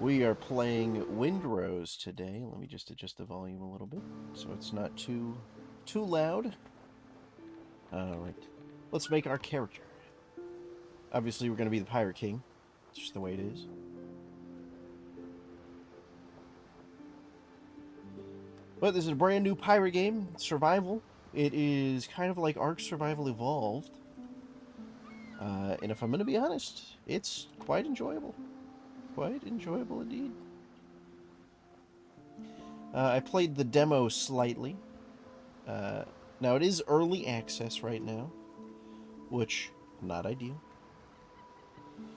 We are playing Windrose today. Let me just adjust the volume a little bit so it's not too loud. All right. Let's make our character. Obviously, we're going to be the Pirate King. It's just the way it is. But this is a brand new pirate game, survival. It is kind of like Ark Survival Evolved. And if I'm going to be honest, it's quite enjoyable. Quite enjoyable indeed. I played the demo slightly. Now, it is early access right now, which, not ideal.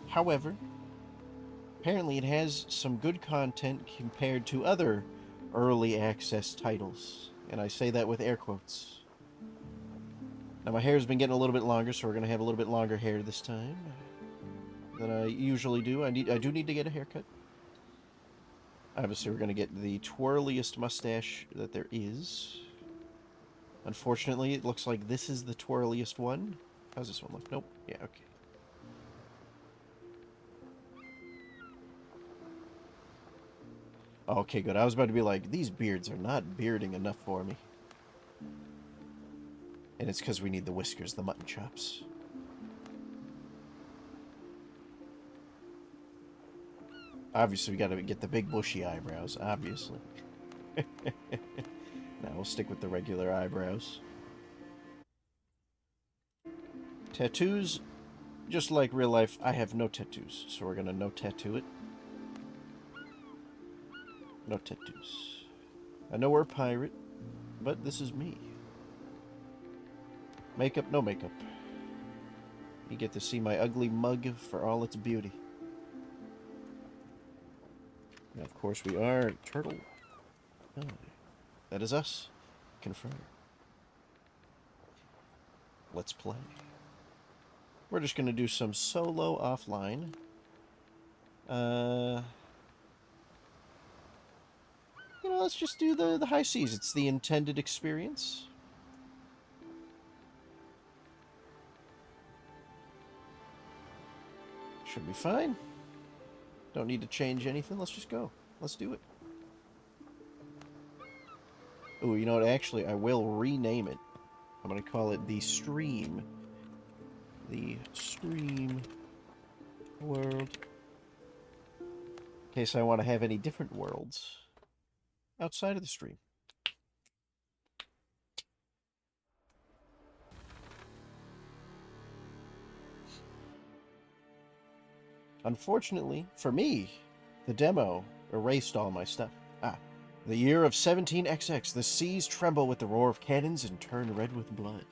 However, apparently it has some good content compared to other early access titles, and I say that with air quotes. Now, my hair's been getting a little bit longer, so we're going to have a little bit longer hair this time than I usually do. I do need to get a haircut. Obviously, we're going to get the twirliest mustache that there is. Unfortunately, it looks like this is the twirliest one. How's this one look? Nope. Yeah, okay. Okay, good. I was about to be like, these beards are not bearding enough for me. And it's because we need the whiskers, the mutton chops. Obviously, we got to get the big bushy eyebrows, obviously. Now, we'll stick with the regular eyebrows. Tattoos, just like real life, I have no tattoos, so we're going to no tattoo it. No tattoos. I know we're a pirate, but this is me. Makeup, no makeup. You get to see my ugly mug for all its beauty. And of course we are turtle. Oh, that is us. Confirm. Let's play. We're just going to do some solo offline. You know, let's just do the high seas. It's the intended experience. Should be fine. Don't need to change anything. Let's just go. Let's do it. Ooh, you know what? Actually, I will rename it. I'm going to call it the Stream. The Stream World. In case I want to have any different worlds outside of the stream. Unfortunately, for me, the demo erased all my stuff. The year of 17XX, the seas tremble with the roar of cannons and turn red with blood.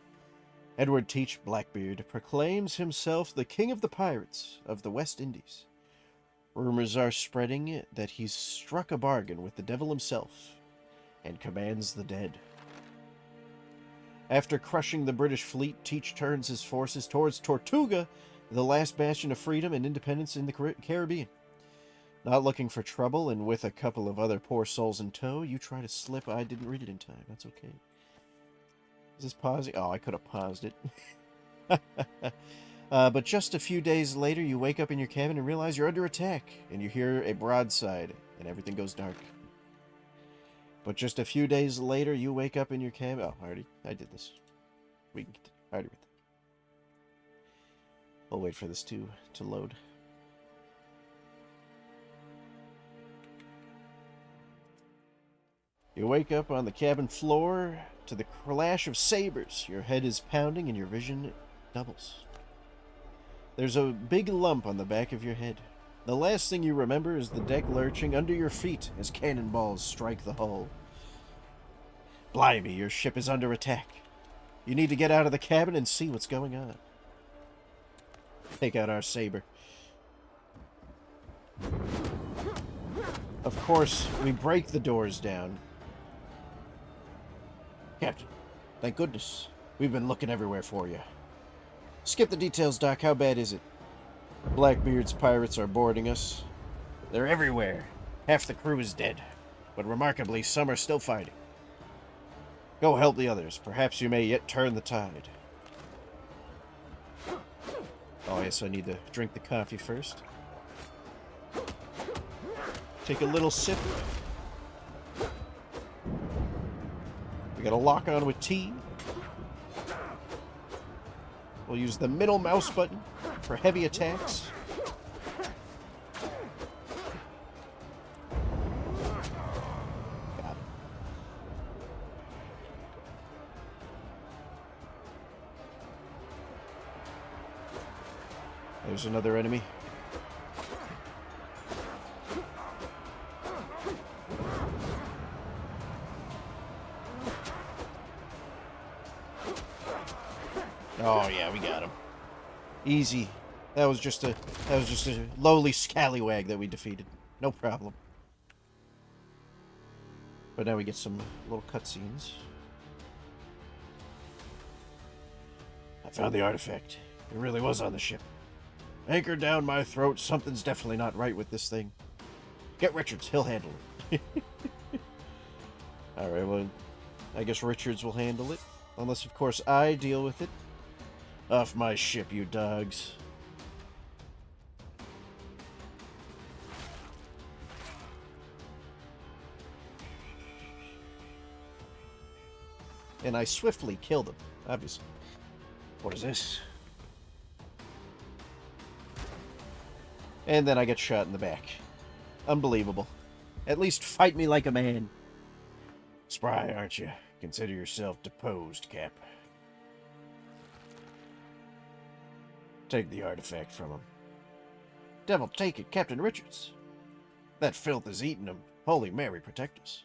Edward Teach Blackbeard proclaims himself the king of the pirates of the West Indies. Rumors are spreading that he's struck a bargain with the devil himself and commands the dead. After crushing the British fleet, Teach turns his forces towards Tortuga, the last bastion of freedom and independence in the Caribbean. Not looking for trouble, and with a couple of other poor souls in tow, you try to slip. I didn't read it in time. That's okay. Is this pausing? Oh, I could have paused it. But just a few days later, you wake up in your cabin and realize you're under attack, and you hear a broadside, and everything goes dark. But just a few days later, you wake up in your cabin. Oh, I did this. I already read that. We'll wait for this to load. You wake up on the cabin floor to the clash of sabers. Your head is pounding and your vision doubles. There's a big lump on the back of your head. The last thing you remember is the deck lurching under your feet as cannonballs strike the hull. Blimey, your ship is under attack. You need to get out of the cabin and see what's going on. Take out our saber. Of course, we break the doors down. Captain, thank goodness. We've been looking everywhere for you. Skip the details, Doc. How bad is it? Blackbeard's pirates are boarding us. They're everywhere. Half the crew is dead. But remarkably, some are still fighting. Go help the others. Perhaps you may yet turn the tide. Oh, yes, I need to drink the coffee first. Take a little sip. We got a lock on with T. We'll use the middle mouse button for heavy attacks. Got it. There's another enemy. Oh yeah, we got him. Easy. That was just a lowly scallywag that we defeated. No problem. But now we get some little cutscenes. I found the artifact. It really was on the ship. Anchor down my throat. Something's definitely not right with this thing. Get Richards. He'll handle it. Alright, well, I guess Richards will handle it. Unless, of course, I deal with it. Off my ship, you dogs. And I swiftly killed him, obviously. What is this? And then I get shot in the back. Unbelievable. At least fight me like a man. Spry, aren't you? Consider yourself deposed, Cap. Take the artifact from him. Devil take it, Captain Richards. That filth is eating him. Holy Mary, protect us.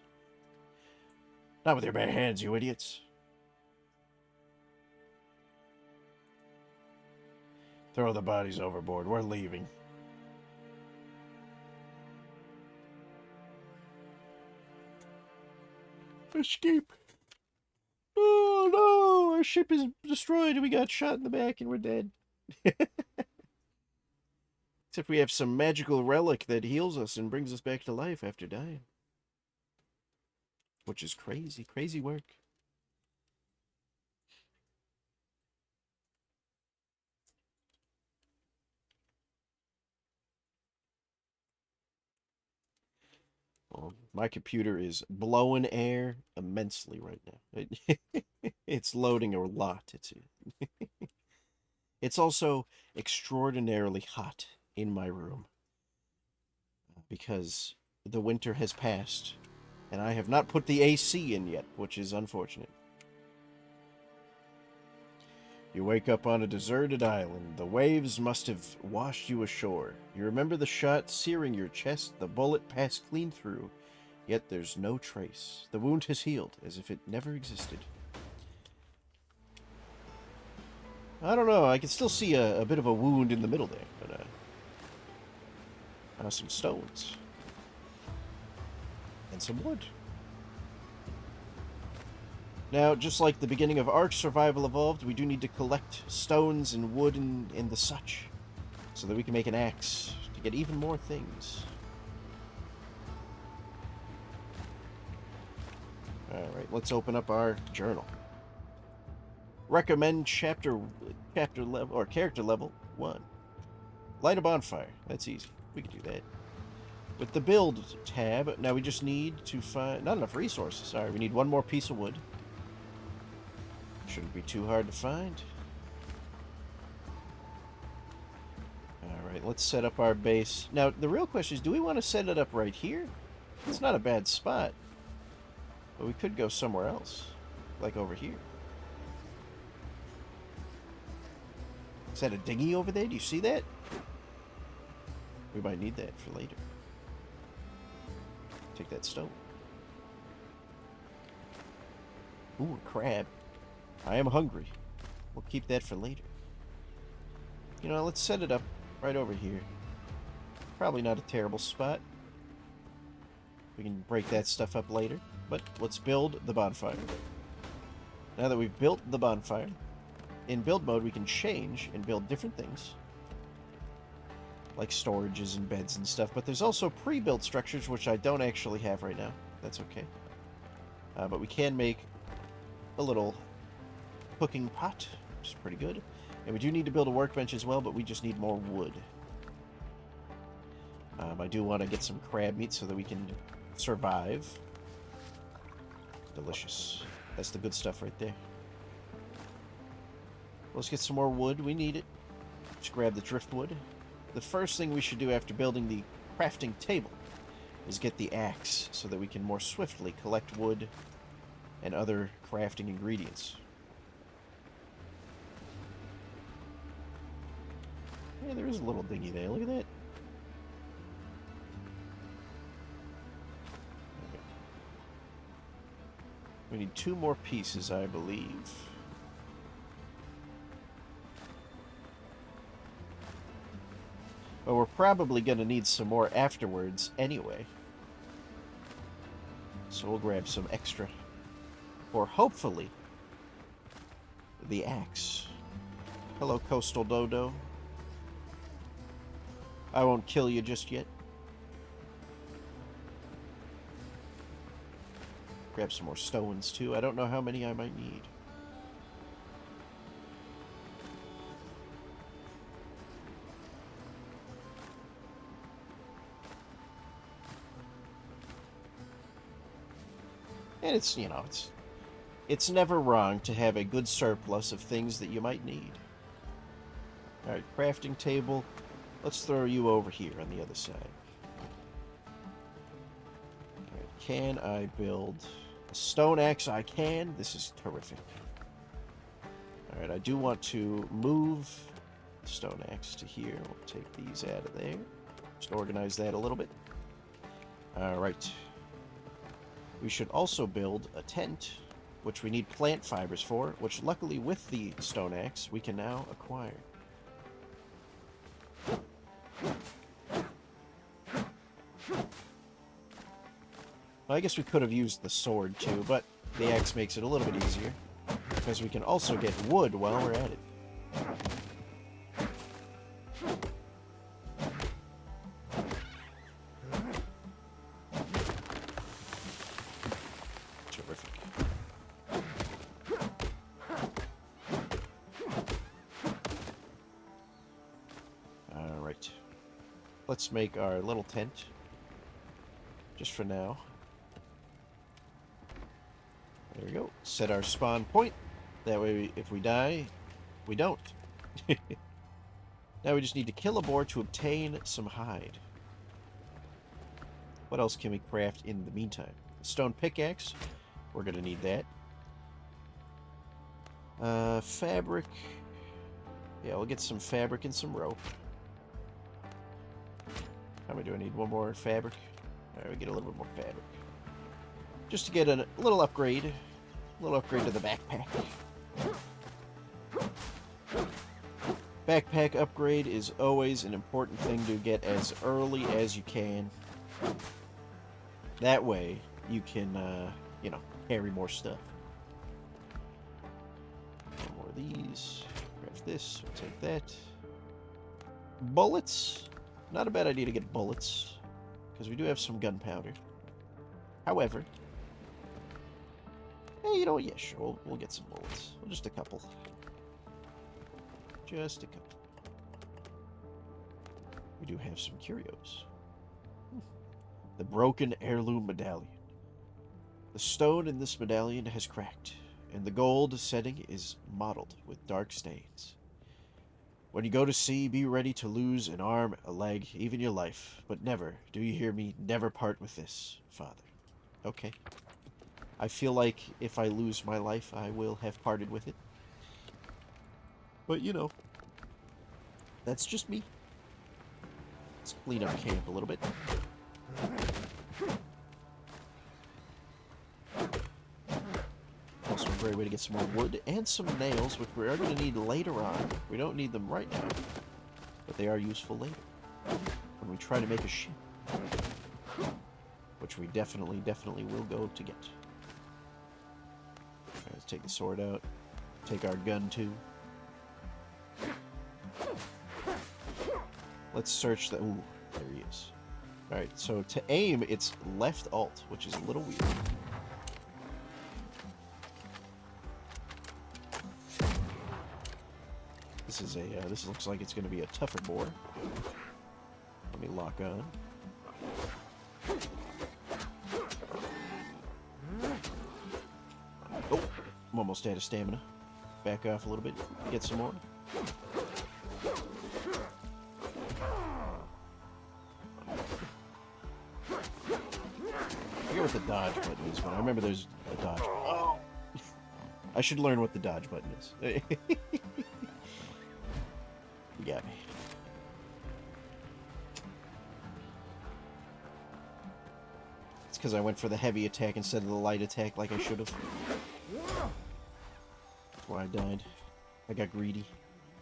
Not with your bare hands, you idiots. Throw the bodies overboard. We're leaving. Escape. Oh no! Our ship is destroyed and we got shot in the back and we're dead. Except we have some magical relic that heals us and brings us back to life after dying. Which is crazy. Crazy work. Well, my computer is blowing air immensely right now. It's loading a lot. It's also extraordinarily hot in my room because the winter has passed and I have not put the AC in yet, which is unfortunate. You wake up on a deserted island. The waves must have washed you ashore. You remember the shot searing your chest. The bullet passed clean through, yet there's no trace. The wound has healed as if it never existed. I don't know. I can still see a bit of a wound in the middle there, but some stones and some wood. Now, just like the beginning of Ark Survival Evolved, we do need to collect stones and wood and the such, so that we can make an axe to get even more things. Alright, let's open up our journal. Recommend chapter level, or character level 1. Light a bonfire. That's easy. We can do that. With the build tab, now we just need to find... Not enough resources. Sorry, we need one more piece of wood. Shouldn't be too hard to find. Alright, let's set up our base. Now, the real question is, do we want to set it up right here? It's not a bad spot. But we could go somewhere else. Like over here. Is that a dinghy over there? Do you see that? We might need that for later. Take that stone. Ooh, a crab. I am hungry. We'll keep that for later. You know, let's set it up right over here. Probably not a terrible spot. We can break that stuff up later. But let's build the bonfire. Now that we've built the bonfire, in build mode we can change and build different things. Like storages and beds and stuff. But there's also pre-built structures, which I don't actually have right now. That's okay. But we can make a little cooking pot, which is pretty good. And we do need to build a workbench as well, but we just need more wood. I do want to get some crab meat so that we can survive. Delicious. That's the good stuff right there. Let's get some more wood. We need it. Just grab the driftwood. The first thing we should do after building the crafting table is get the axe so that we can more swiftly collect wood and other crafting ingredients. Yeah, there is a little dinghy there. Look at that. Okay. We need 2 more pieces, I believe. But we're probably going to need some more afterwards anyway. So we'll grab some extra. Or hopefully, the axe. Hello, Coastal Dodo. I won't kill you just yet. Grab some more stones too. I don't know how many I might need. And it's, you know, it's never wrong to have a good surplus of things that you might need. Alright, crafting table. Let's throw you over here on the other side. Alright, can I build a stone axe? I can. This is terrific. Alright, I do want to move the stone axe to here. We'll take these out of there. Just organize that a little bit. Alright. We should also build a tent, which we need plant fibers for, which luckily with the stone axe we can now acquire. Well, I guess we could have used the sword too, but the axe makes it a little bit easier, because we can also get wood while we're at it. Let's make our little tent, just for now. There we go. Set our spawn point. That way, if we die, we don't. Now we just need to kill a boar to obtain some hide. What else can we craft in the meantime? Stone pickaxe. We're going to need that. Fabric. Yeah, we'll get some fabric and some rope. How many do I need? 1 more fabric? Alright, we get a little bit more fabric. Just to get a little upgrade. A little upgrade to the backpack. Backpack upgrade is always an important thing to get as early as you can. That way, you can, you know, carry more stuff. 1 more of these. Craft this. We'll take that. Bullets. Not a bad idea to get bullets, because we do have some gunpowder. However, hey, you know what? Yeah, sure, we'll get some bullets. Well, just a couple. Just a couple. We do have some curios. The broken heirloom medallion. The stone in this medallion has cracked, and the gold setting is mottled with dark stains. When you go to sea, be ready to lose an arm, a leg, even your life. But never, do you hear me, never part with this, Father. Okay. I feel like if I lose my life, I will have parted with it. But, you know, that's just me. Let's clean up camp a little bit. Also a great way to get some more wood and some nails, which we are going to need later on. We don't need them right now, but they are useful later when we try to make a ship, which we definitely will go to get. Alright, let's take the sword out. Take our gun too. Let's search the... Ooh, there he is. Alright, so to aim, it's left alt, which is a little weird. This looks like it's going to be a tougher boar. Let me lock on. Oh, I'm almost out of stamina. Back off a little bit, get some more. I forget what the dodge button is, but I remember there's a dodge button. Oh! I should learn what the dodge button is. You got me. It's because I went for the heavy attack instead of the light attack like I should have. That's why I died. I got greedy,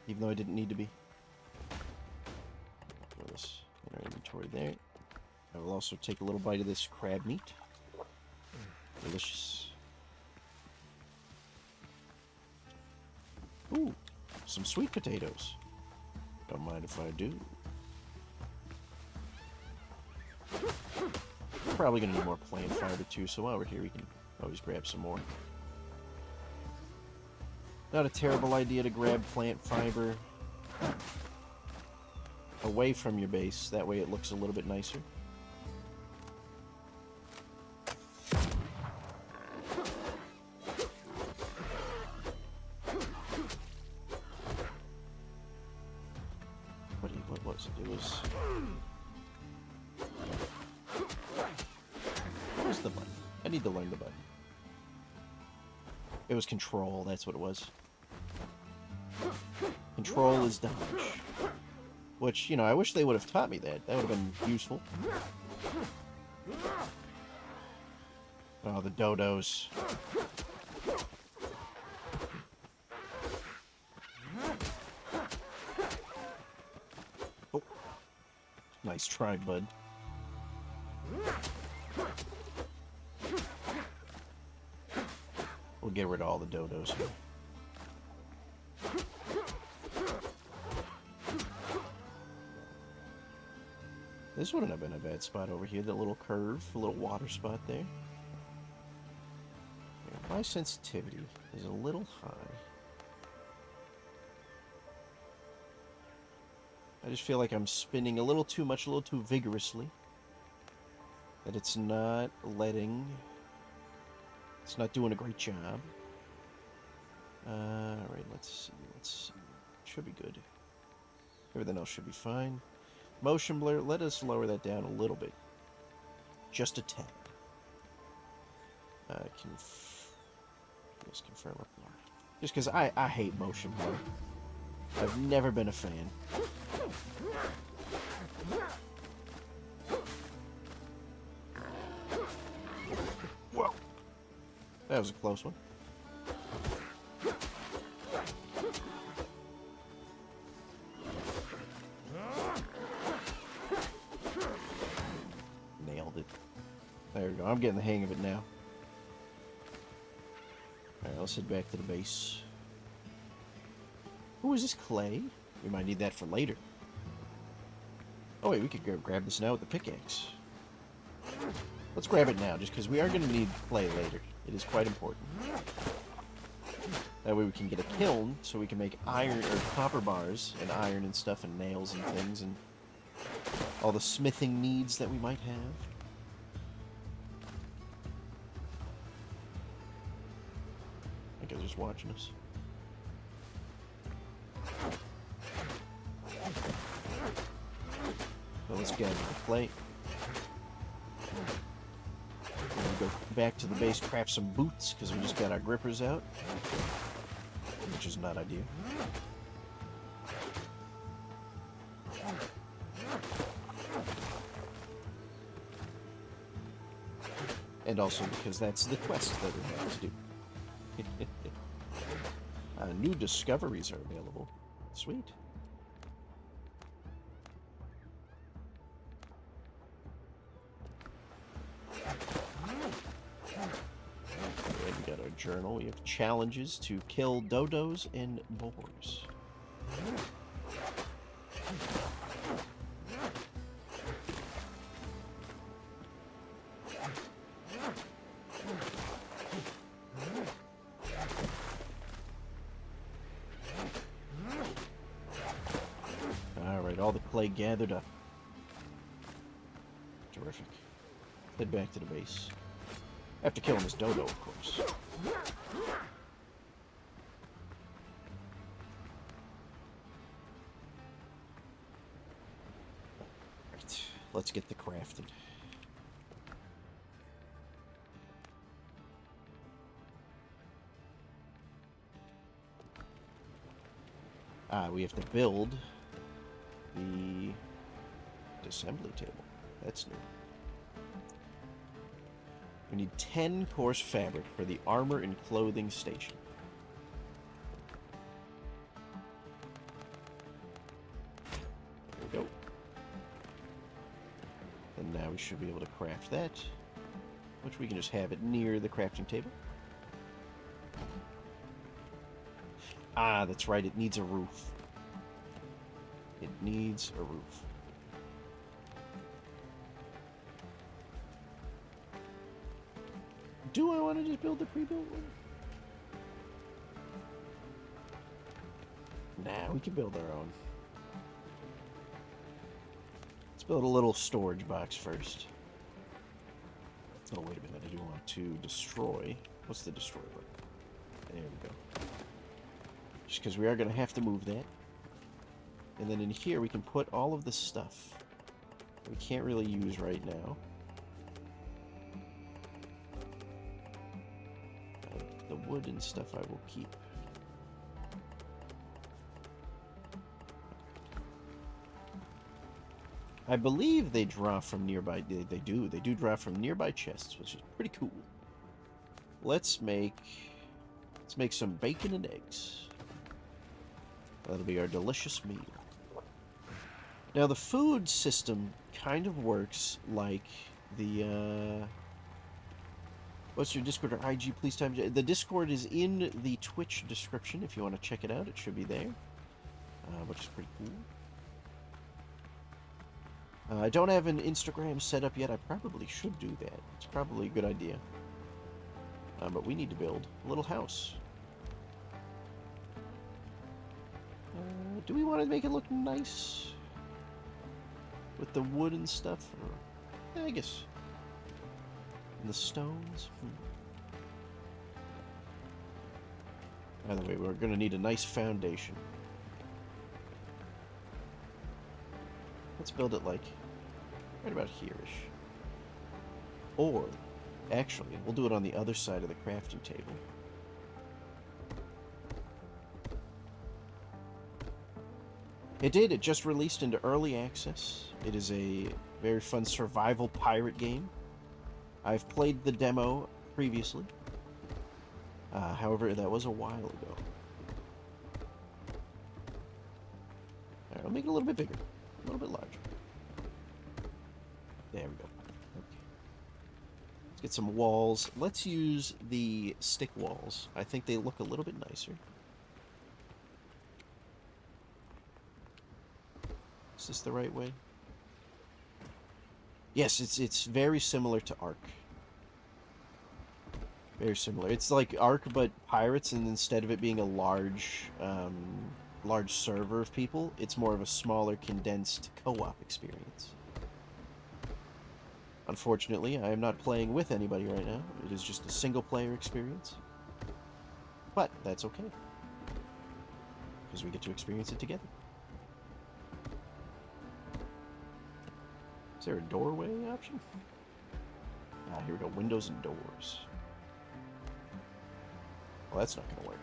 even though I didn't need to be. Put this in our inventory there. I will also take a little bite of this crab meat. Delicious. Ooh, some sweet potatoes. Don't mind if I do. Probably gonna need more plant fiber too, so while we're here we can always grab some more. Not a terrible idea to grab plant fiber away from your base, that way it looks a little bit nicer. What was it? It was... What was the button? I need to learn the button. It was control, that's what it was. Control is dodge. Which, you know, I wish they would have taught me that. That would have been useful. Oh, the dodos. Oh. Nice try, bud. We'll get rid of all the dodos here. This wouldn't have been a bad spot over here. That little curve, a little water spot there. My sensitivity is a little high. I just feel like I'm spinning a little too much, a little too vigorously. That it's not letting... It's not doing a great job. Alright, let's see. Should be good. Everything else should be fine. Motion blur, let us lower that down a little bit. Just a tad. Just confirm it. Just because I hate motion blur. I've never been a fan. Whoa. That was a close one. Nailed it. There we go. I'm getting the hang of it now. Alright, let's head back to the base. Ooh, is this clay? We might need that for later. Oh wait, we could grab this now with the pickaxe. Let's grab it now, just because we are going to need clay later. It is quite important. That way we can get a kiln, so we can make iron or copper bars and iron and stuff and nails and things and all the smithing needs that we might have. I think I was just watching us. So let's get the plate. Go back to the base, craft some boots, because we just got our grippers out. Which is not ideal. And also because that's the quest that we have to do. New discoveries are available. Sweet. We got our journal. We have challenges to kill dodos and boars. Alright, all the clay gathered up. Terrific. Head back to the base. After killing this dodo, of course. Right. Let's get the crafting. We have to build the assembly table. That's new. We need 10 coarse fabric for the armor and clothing station. There we go. And now we should be able to craft that, which we can just have it near the crafting table. Ah, that's right, it needs a roof. It needs a roof. Do I want to just build the pre-built one? Nah, we can build our own. Let's build a little storage box first. Oh, wait a minute, I do want to destroy. What's the destroy button? There we go. Just because we are going to have to move that. And then in here we can put all of the stuff we can't really use right now. The wood and stuff I will keep. I believe they draw from nearby. They do draw from nearby chests, which is pretty cool. Let's make some bacon and eggs. That'll be our delicious meal. Now the food system kind of works like the what's your Discord or IG? Please time. The Discord is in the Twitch description if you want to check it out. It should be there, which is pretty cool. I don't have an Instagram set up yet. I probably should do that. It's probably a good idea. But we need to build a little house. Do we want to make it look nice with the wood and stuff? Or, yeah, I guess. And the stones. By the way, we're going to need a nice foundation. Let's build it like right about here-ish. Or, actually, we'll do it on the other side of the crafting table. It just released into early access. It is a very fun survival pirate game. I've played the demo previously. However, that was a while ago. Alright, I'll make it a little bit bigger. A little bit larger. There we go. Okay. Let's get some walls. Let's use the stick walls. I think they look a little bit nicer. Is this the right way? Yes, it's very similar to Ark. Very similar. It's like Ark, but pirates, and instead of it being a large server of people, it's more of a smaller, condensed co-op experience. Unfortunately, I am not playing with anybody right now. It is just a single-player experience. But that's okay, because we get to experience it together. Is there a doorway option? Ah, here we go. Windows and doors. Well, that's not going to work.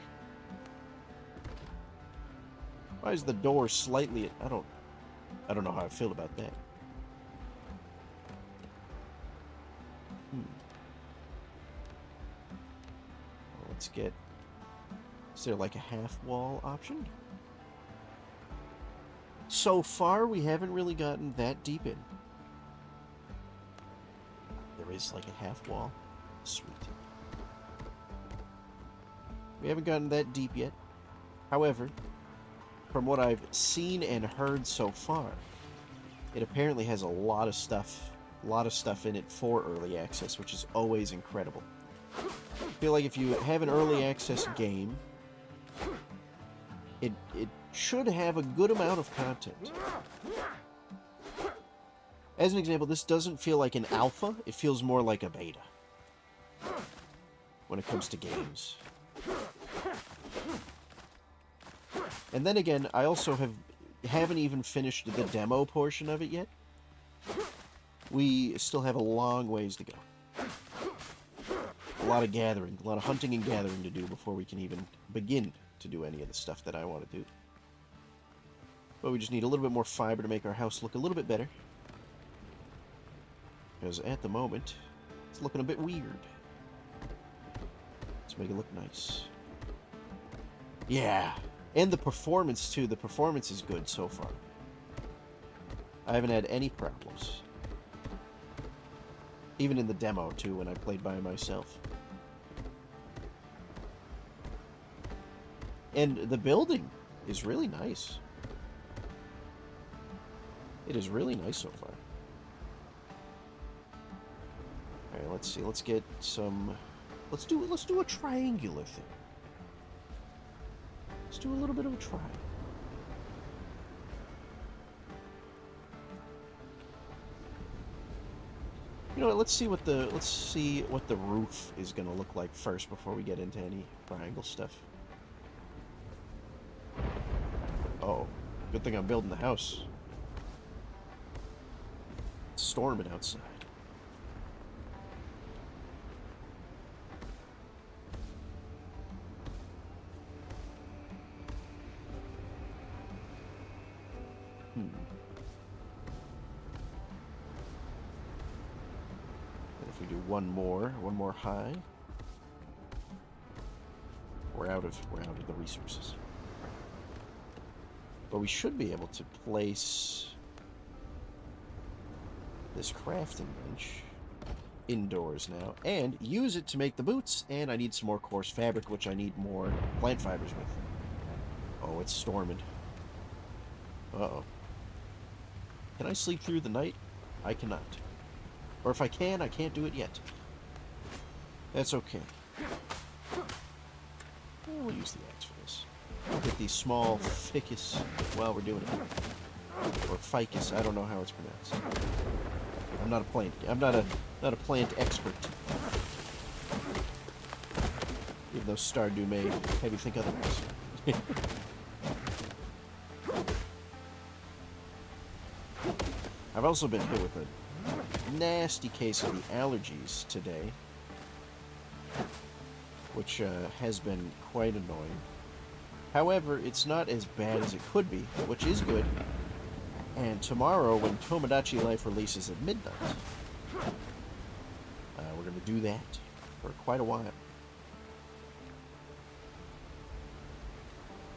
Why is the door slightly... I don't know how I feel about that. Well, let's get... Is there like a half wall option? So far, we haven't really gotten that deep in. There is like a half wall. Sweet. We haven't gotten that deep yet. However, from what I've seen and heard so far, it apparently has a lot of stuff in it for early access, which is always incredible. I feel like if you have an early access game, it should have a good amount of content. As an example, this doesn't feel like an alpha. It feels more like a beta when it comes to games. And then again, I also haven't even finished the demo portion of it yet. We still have a long ways to go. A lot of gathering, a lot of hunting and gathering to do before we can even begin to do any of the stuff that I want to do. But we just need a little bit more fiber to make our house look a little bit better. Because at the moment, it's looking a bit weird. Let's make it look nice. Yeah! And the performance, too. The performance is good so far. I haven't had any problems. Even in the demo, too, when I played by myself. And the building is really nice. It is really nice so far. Alright, let's see. Let's get some... Let's do a triangular thing. Let's do a little bit of a triangle. You know what, let's see what the roof is gonna look like first before we get into any triangle stuff. Oh, good thing I'm building the house. It's storming outside. And if we do one more high, we're out of the resources. But we should be able to place this crafting bench indoors now and use it to make the boots. And I need some more coarse fabric, which I need more plant fibers with. Oh, it's storming. Uh-oh. Can I sleep through the night? I cannot. Or if I can, I can't do it yet. That's okay. We'll use the axe for this. I'll get these small ficus while we're doing it. Or ficus, I don't know how it's pronounced. I'm not a plant expert. Even though Stardew may have you think otherwise. I've also been hit with a nasty case of the allergies today, which has been quite annoying. However, it's not as bad as it could be, which is good. And tomorrow, when Tomodachi Life releases at midnight, we're going to do that for quite a while.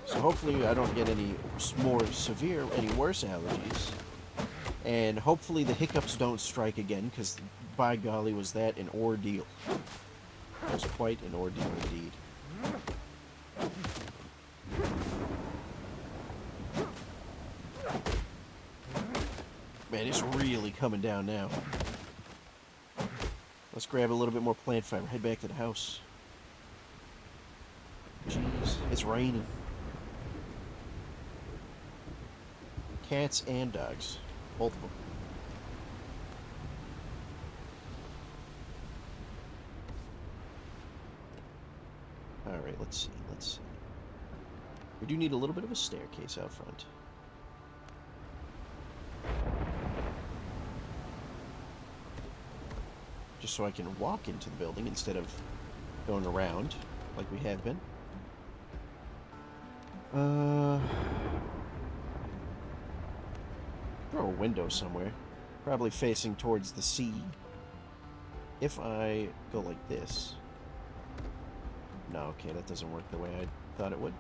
So hopefully I don't get any more severe, any worse allergies. And hopefully the hiccups don't strike again, because by golly was that an ordeal. It was quite an ordeal indeed. Man, it's really coming down now. Let's grab a little bit more plant fiber. Head back to the house. Jeez, it's raining. Cats and dogs. Both of them. Alright, let's see. We do need a little bit of a staircase out front. Just so I can walk into the building instead of going around like we have been. Throw a window somewhere. Probably facing towards the sea. If I go like this... No, okay, that doesn't work the way I thought it would.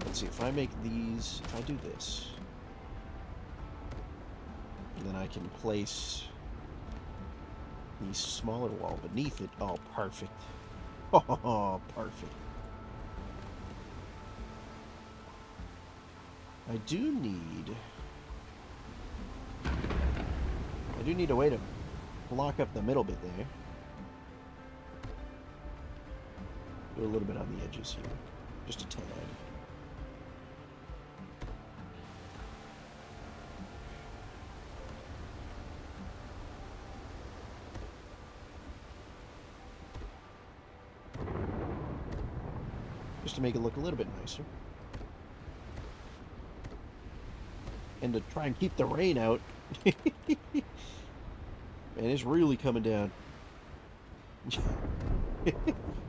Let's see, if I make these... If I do this... then I can place the smaller wall beneath it. Oh, perfect. Oh, perfect. I do need a way to block up the middle bit there. Do a little bit on the edges here. Just a tad. just to make it look a little bit nicer. And to try and keep the rain out. Man, it's really coming down.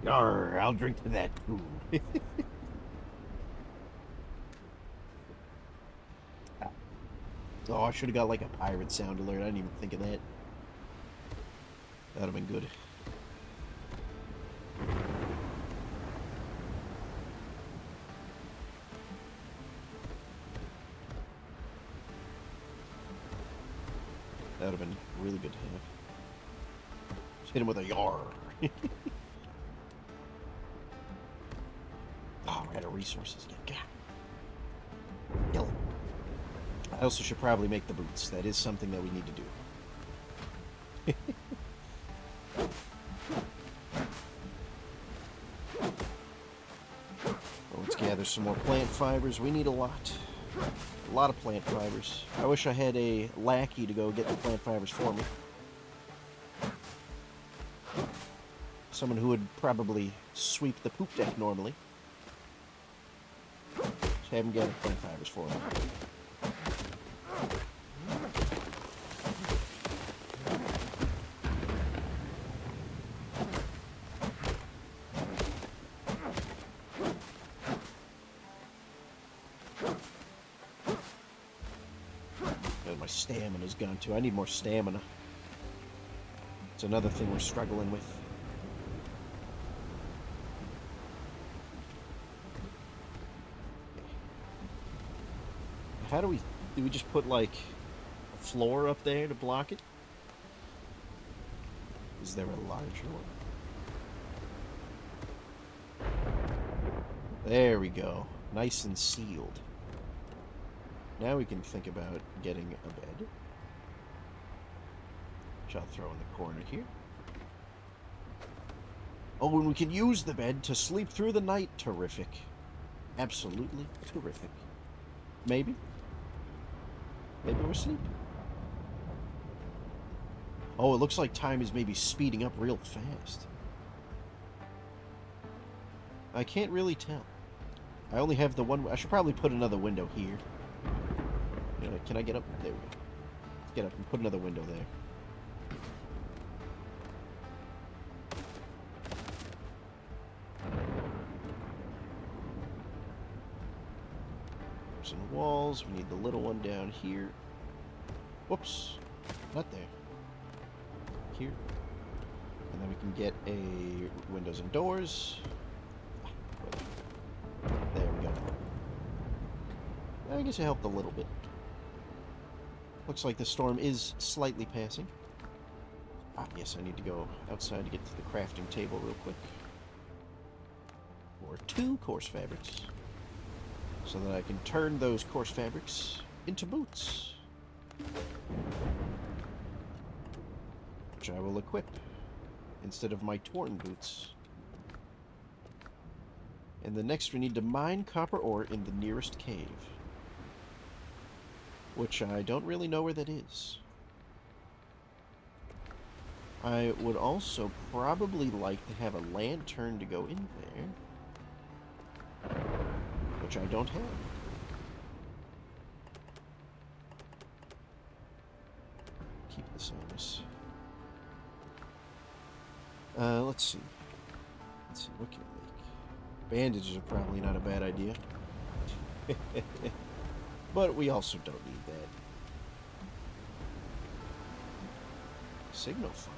Yarr, I'll drink to that too. Oh, I should have got like a pirate sound alert. I didn't even think of that. That would have been good. That would have been really good to have. Just hit him with a yar. Oh, we're out of resources again. God. Kill him. I also should probably make the boots. That is something that we need to do. Well, let's gather some more plant fibers. We need a lot. A lot of plant fibers. I wish I had a lackey to go get the plant fibers for me. Someone who would probably sweep the poop deck normally. Just have him get the plant fibers for me. My stamina's gone too. I need more stamina. It's another thing we're struggling with. How do we just put like a floor up there to block it? Is there a larger one? There we go. Nice and sealed. Now we can think about getting a bed, which I'll throw in the corner here. Oh, and we can use the bed to sleep through the night. Terrific. Absolutely terrific. Maybe. Maybe we're asleep. Oh, it looks like time is maybe speeding up real fast. I can't really tell. I only have the one... I should probably put another window here. Can I get up? There we go. Let's get up and put another window there. There's some walls. We need the little one down here. Whoops. Not there. Here. And then we can get a windows and doors. There we go. I guess it helped a little bit. Looks like the storm is slightly passing. Ah, yes, I need to go outside to get to the crafting table real quick. For 2 coarse fabrics. So that I can turn those coarse fabrics into boots. Which I will equip instead of my torn boots. And the next we need to mine copper ore in the nearest cave. Which I don't really know where that is. I would also probably like to have a lantern to go in there. Which I don't have. Keep this on us. Let's see. Let's see, what can we make? Bandages are probably not a bad idea. But we also don't need that. Signal fire.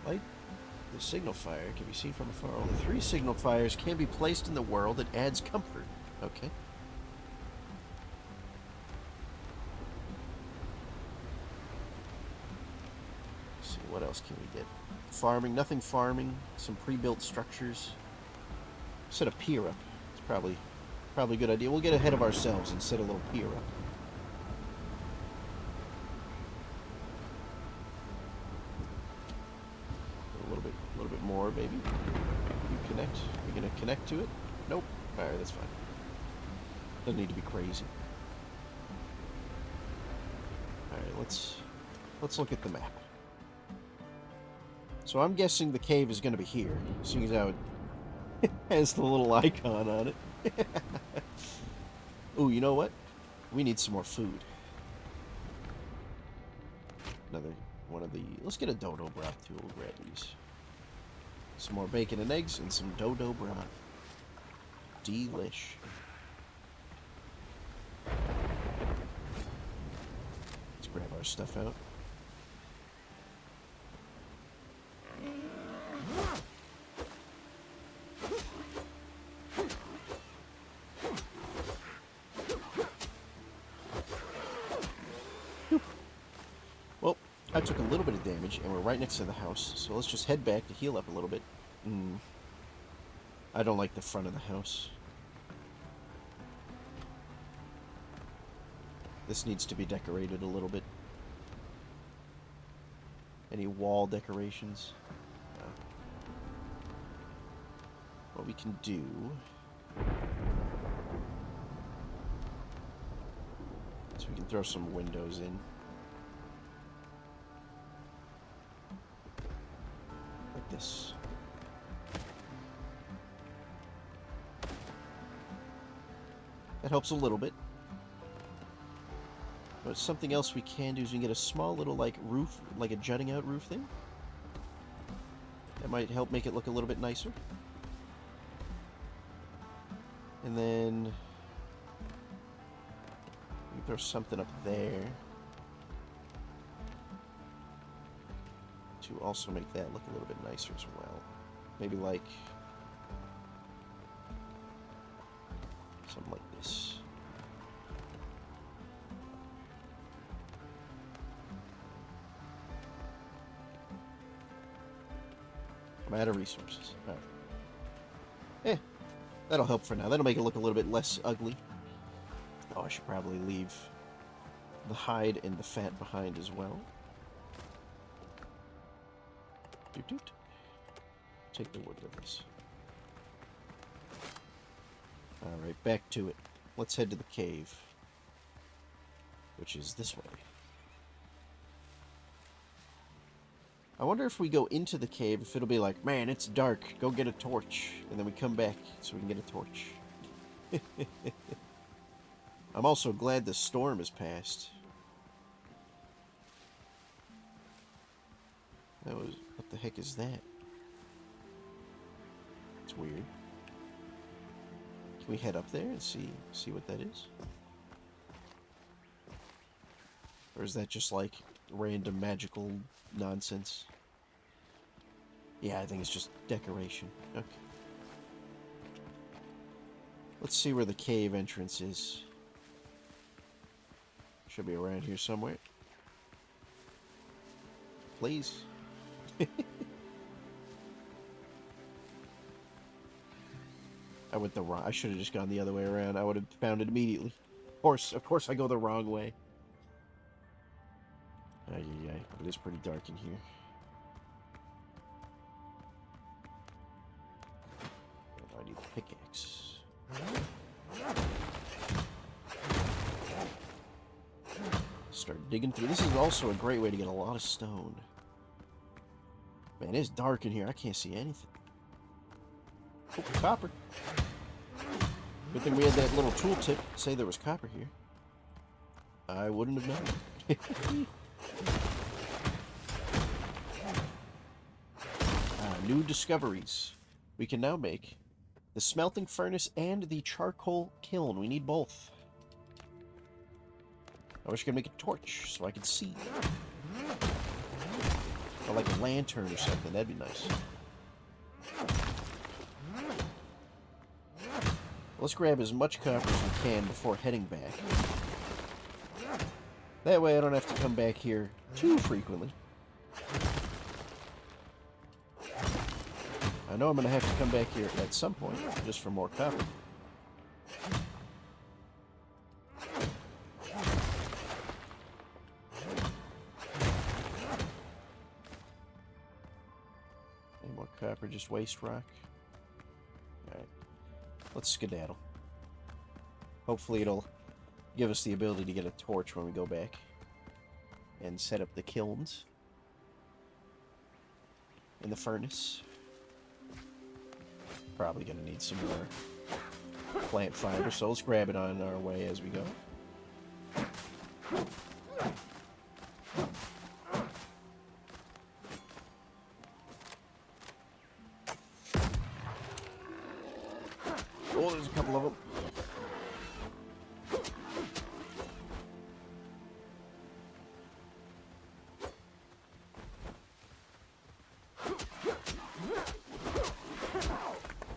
Light the signal fire can be seen from afar. Only 3 signal fires can be placed in the world that adds comfort. Okay. Let's see, what else can we get? Farming, nothing farming. Some pre-built structures. Set a pier up. It's probably a good idea. We'll get ahead of ourselves and set a little pier up. A little bit more, maybe. You connect. You're gonna connect to it? Nope. All right, that's fine. Doesn't need to be crazy. All right, let's look at the map. So I'm guessing the cave is going to be here, seeing as how Has the little icon on it. Ooh, you know what? We need some more food. Another one of the... Let's get a dodo broth too. We'll grab these. Some more bacon and eggs and some dodo broth. Delish. Let's grab our stuff out. Well, I took a little bit of damage, and we're right next to the house, so let's just head back to heal up a little bit. I don't like the front of the house. This needs to be decorated a little bit. Any wall decorations? No. What we can do... So we can throw some windows in. Like this. That helps a little bit. But something else we can do is we can get a small little, like, roof, like a jutting out roof thing. That might help make it look a little bit nicer. And then... we can throw something up there. To also make that look a little bit nicer as well. Maybe like... something like this. I'm out of resources. Alright. That'll help for now. That'll make it look a little bit less ugly. Oh, I should probably leave the hide and the fat behind as well. Doot doot. Take the wood with us. Alright, back to it. Let's head to the cave. Which is this way. I wonder if we go into the cave, if it'll be like, man, it's dark, go get a torch. And then we come back so we can get a torch. I'm also glad the storm has passed. That was... what the heck is that? It's weird. Can we head up there and see what that is? Or is that just like random magical nonsense? Yeah, I think it's just decoration. Okay. Let's see where the cave entrance is. Should be around here somewhere. Please. I went the wrong... I should have just gone the other way around. I would have found it immediately. Of course I go the wrong way. Ay, ay, ay. It is pretty dark in here. I need the pickaxe. Start digging through. This is also a great way to get a lot of stone. Man, it's dark in here. I can't see anything. Oh, copper. Good thing we had that little tooltip to say there was copper here. I wouldn't have known. New discoveries. We can now make the smelting furnace and the charcoal kiln. We need both. I wish I could make a torch so I could see. Or like a lantern or something. That'd be nice. Let's grab as much copper as we can before heading back. That way I don't have to come back here too frequently. I know I'm going to have to come back here at some point, just for more copper. Any more copper, just waste rock. Alright, let's skedaddle. Hopefully it'll give us the ability to get a torch when we go back and set up the kilns and the furnace. Probably going to need some more plant fiber, so let's grab it on our way as we go. Oh, there's a couple of them.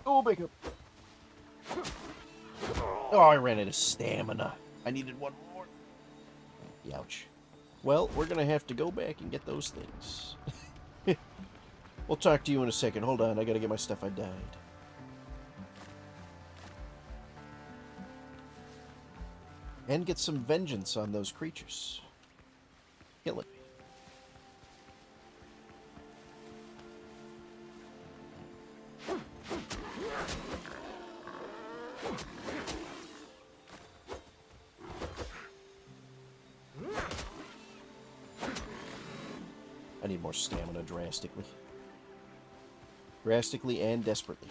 Oh, big up. Oh, I ran out of stamina. I needed one more. Youch. Well, we're going to have to go back and get those things. We'll talk to you in a second. Hold on, I got to get my stuff. I died. And get some vengeance on those creatures. Kill it. I need more stamina drastically. Drastically and desperately.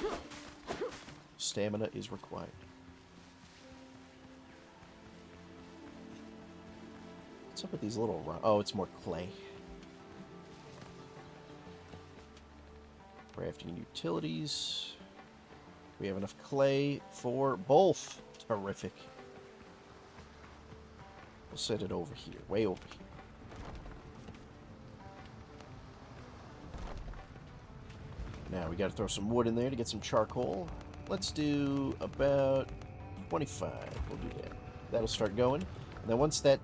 Stamina is required. What's up with these little... Oh, it's more clay. Crafting utilities. We have enough clay for both. Terrific. We'll set it over here. Way over here. Now, we got to throw some wood in there to get some charcoal. Let's do about 25. We'll do that. That'll start going. And then once that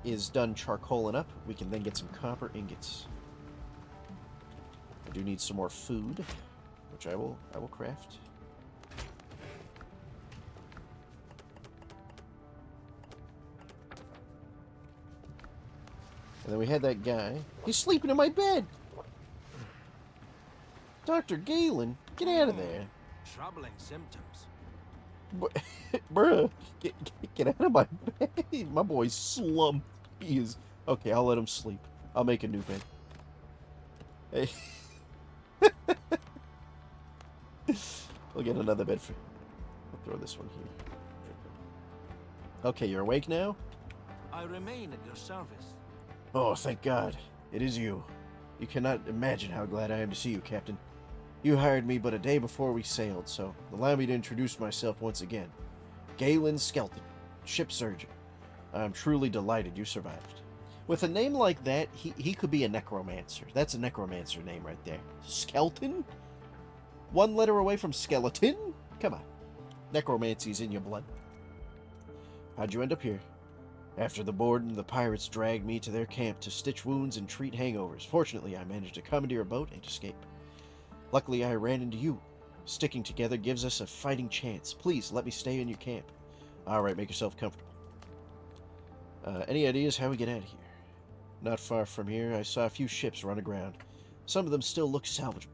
is done charcoaling up, we can then get some copper ingots. I do need some more food, which I will craft. And then we had that guy. He's sleeping in my bed! Dr. Galen, get out of there. Troubling symptoms. Bruh, get out of my bed. My boy's slumped. He is... Okay, I'll let him sleep. I'll make a new bed. Hey. We'll get another bed for... I'll throw this one here. Okay, you're awake now? I remain at your service. Oh, thank God. It is you. You cannot imagine how glad I am to see you, Captain. You hired me but a day before we sailed, so allow me to introduce myself once again. Galen Skelton, ship surgeon. I'm truly delighted you survived. With a name like that, he could be a necromancer. That's a necromancer name right there. Skelton? One letter away from skeleton? Come on. Necromancy's in your blood. How'd you end up here? After the board and the pirates dragged me to their camp to stitch wounds and treat hangovers. Fortunately, I managed to commandeer a boat and escape. Luckily, I ran into you. Sticking together gives us a fighting chance. Please, let me stay in your camp. Alright, make yourself comfortable. Any ideas how we get out of here? Not far from here, I saw a few ships run aground. Some of them still look salvageable.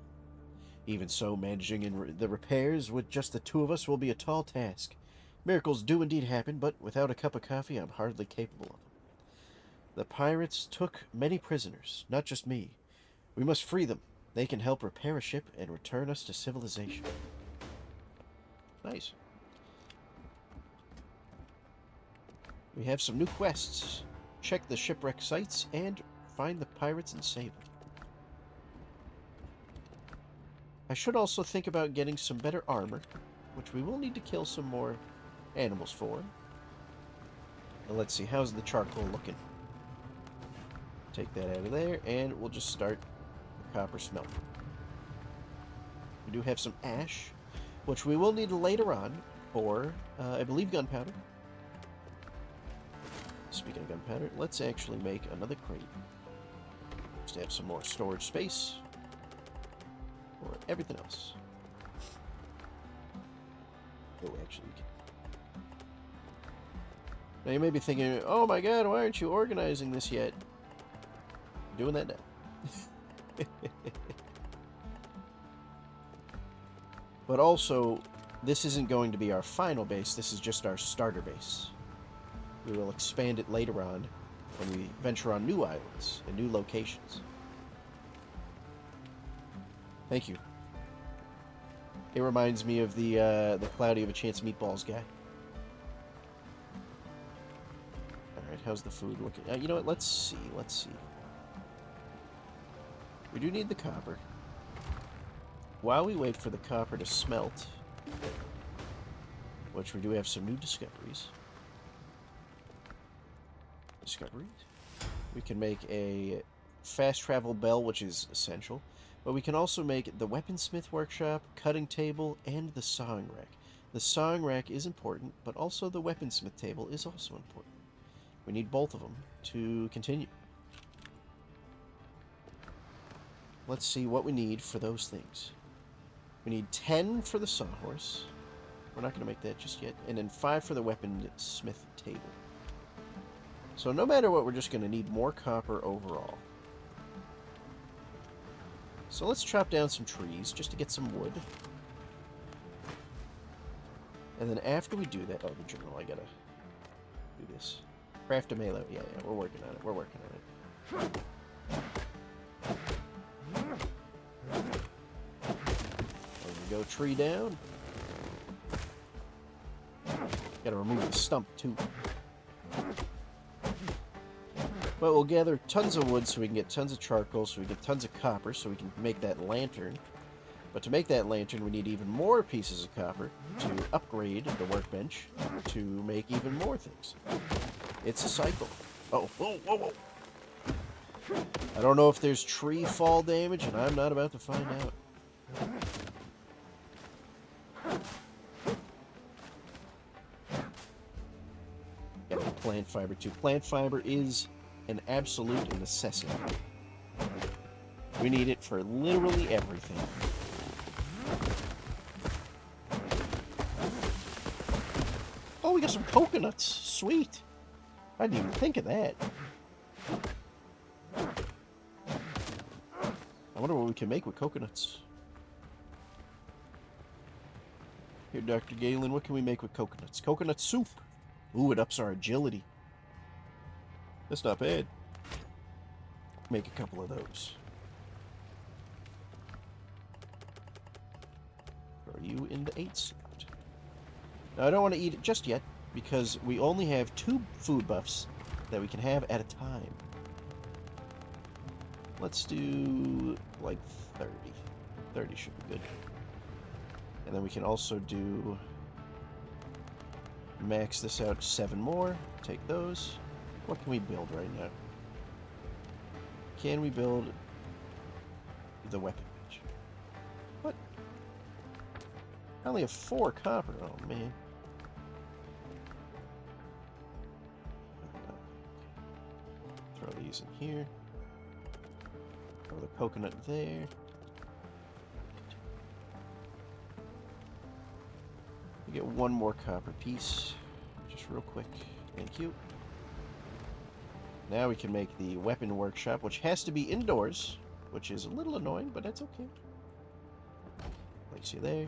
Even so, managing the repairs with just the two of us will be a tall task. Miracles do indeed happen, but without a cup of coffee, I'm hardly capable of them. The pirates took many prisoners, not just me. We must free them. They can help repair a ship and return us to civilization. Nice. We have some new quests. Check the shipwreck sites and find the pirates and save them. I should also think about getting some better armor, which we will need to kill some more animals for. And let's see, how's the charcoal looking? Take that out of there, and we'll just start the copper smelter. We do have some ash, which we will need later on for, I believe, gunpowder. Speaking of gunpowder, let's actually make another crate. Just to have some more storage space for everything else. Oh, actually, we can. Now you may be thinking, oh my god, why aren't you organizing this yet? I'm doing that now. But also, this isn't going to be our final base, this is just our starter base. We will expand it later on when we venture on new islands and new locations. Thank you. It reminds me of the Cloudy of a Chance Meatballs guy. Alright, how's the food looking? You know what, let's see. We do need the copper. While we wait for the copper to smelt, which we do have some new discoveries. We can make a fast travel bell, which is essential. But we can also make the weaponsmith workshop, cutting table, and the sawing rack. The sawing rack is important, but also the weaponsmith table is also important. We need both of them to continue. Let's see what we need for those things. We need 10 for the sawhorse. We're not going to make that just yet. And then 5 for the weaponsmith table. So no matter what, we're just going to need more copper overall. So let's chop down some trees just to get some wood. And then after we do that... Oh, the journal, I gotta do this. Craft a melee. Yeah, we're working on it. There we go, tree down. Gotta remove the stump, too. But we'll gather tons of wood so we can get tons of charcoal, so we get tons of copper, so we can make that lantern. But to make that lantern, we need even more pieces of copper to upgrade the workbench to make even more things. It's a cycle. Oh, whoa. I don't know if there's tree fall damage, and I'm not about to find out. Got plant fiber, too. Plant fiber is an absolute necessity. We need it for literally everything. Oh, we got some coconuts. Sweet. I didn't even think of that. I wonder what we can make with coconuts. Here, Dr. Galen, what can we make with coconuts? Coconut soup. Ooh, it ups our agility. That's not bad. Make a couple of those. Throw you in the 8 slot. Now, I don't want to eat it just yet, because we only have 2 food buffs that we can have at a time. Let's do, like, 30. 30 should be good. And then we can also do... max this out 7 more. Take those. What can we build right now? Can we build the weapon bench? What? I only have 4 copper. Oh, man. Throw these in here. Throw the coconut there. We get 1 more copper piece. Just real quick. Thank you. Now we can make the weapon workshop, which has to be indoors, which is a little annoying, but that's okay. Place you there.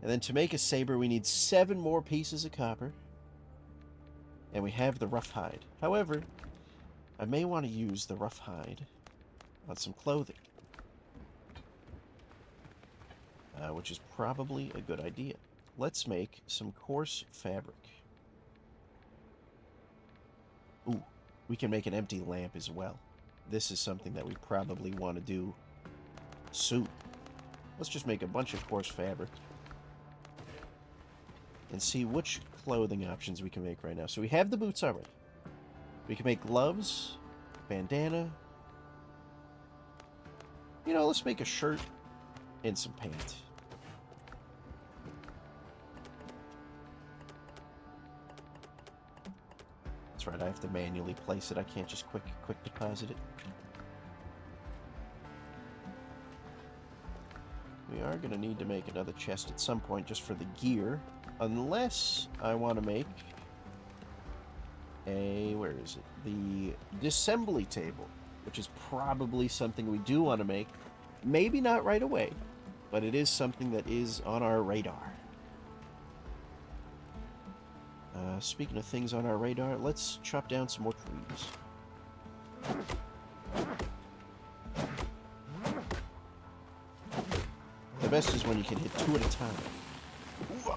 And then to make a saber, we need 7 more pieces of copper. And we have the rough hide. However, I may want to use the rough hide on some clothing. Which is probably a good idea. Let's make some coarse fabric. Ooh, we can make an empty lamp as well. This is something that we probably want to do soon. Let's just make a bunch of coarse fabric and see which clothing options we can make right now. So we have the boots already. We can make gloves, bandana. You know, let's make a shirt and some pants. That's right, I have to manually place it. I can't just quick deposit it. We are going to need to make another chest at some point just for the gear. Unless I want to make a... where is it? The disassembly table. Which is probably something we do want to make. Maybe not right away. But it is something that is on our radar. Speaking of things on our radar, let's chop down some more trees. The best is when you can hit 2 at a time. Whoa.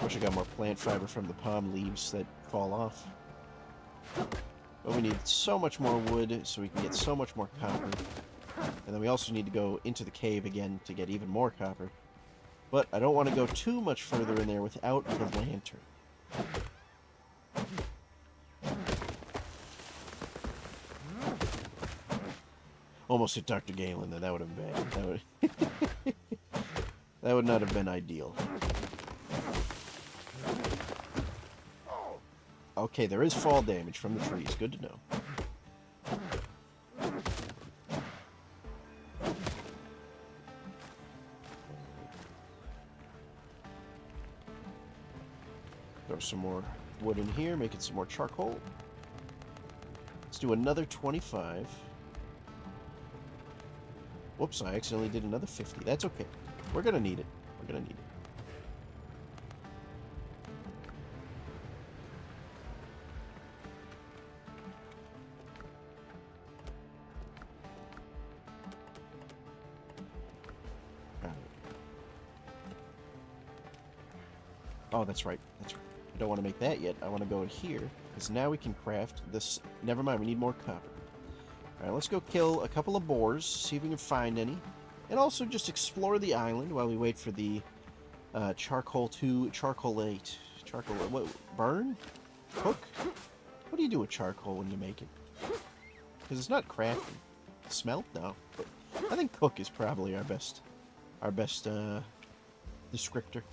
Wish I got more plant fiber from the palm leaves that fall off. But we need so much more wood so we can get so much more copper. And then we also need to go into the cave again to get even more copper. But I don't want to go too much further in there without the lantern. Almost hit Dr. Galen, then that would have been bad. That would not have been ideal. Okay, there is fall damage from the trees. Good to know. Throw some more wood in here, make it some more charcoal. Let's do another 25. Whoops, I accidentally did another 50. That's okay. We're gonna need it. We're gonna need it. Oh, that's right. That's right. I don't want to make that yet. I want to go in here, because now we can craft this. Never mind, we need more copper. Alright, let's go kill a couple of boars, see if we can find any. And also just explore the island while we wait for the charcoal to charcoalate. Charcoal, what? Burn? Cook? What do you do with charcoal when you make it? Because it's not crafting. Smelt? No. But I think cook is probably our best descriptor.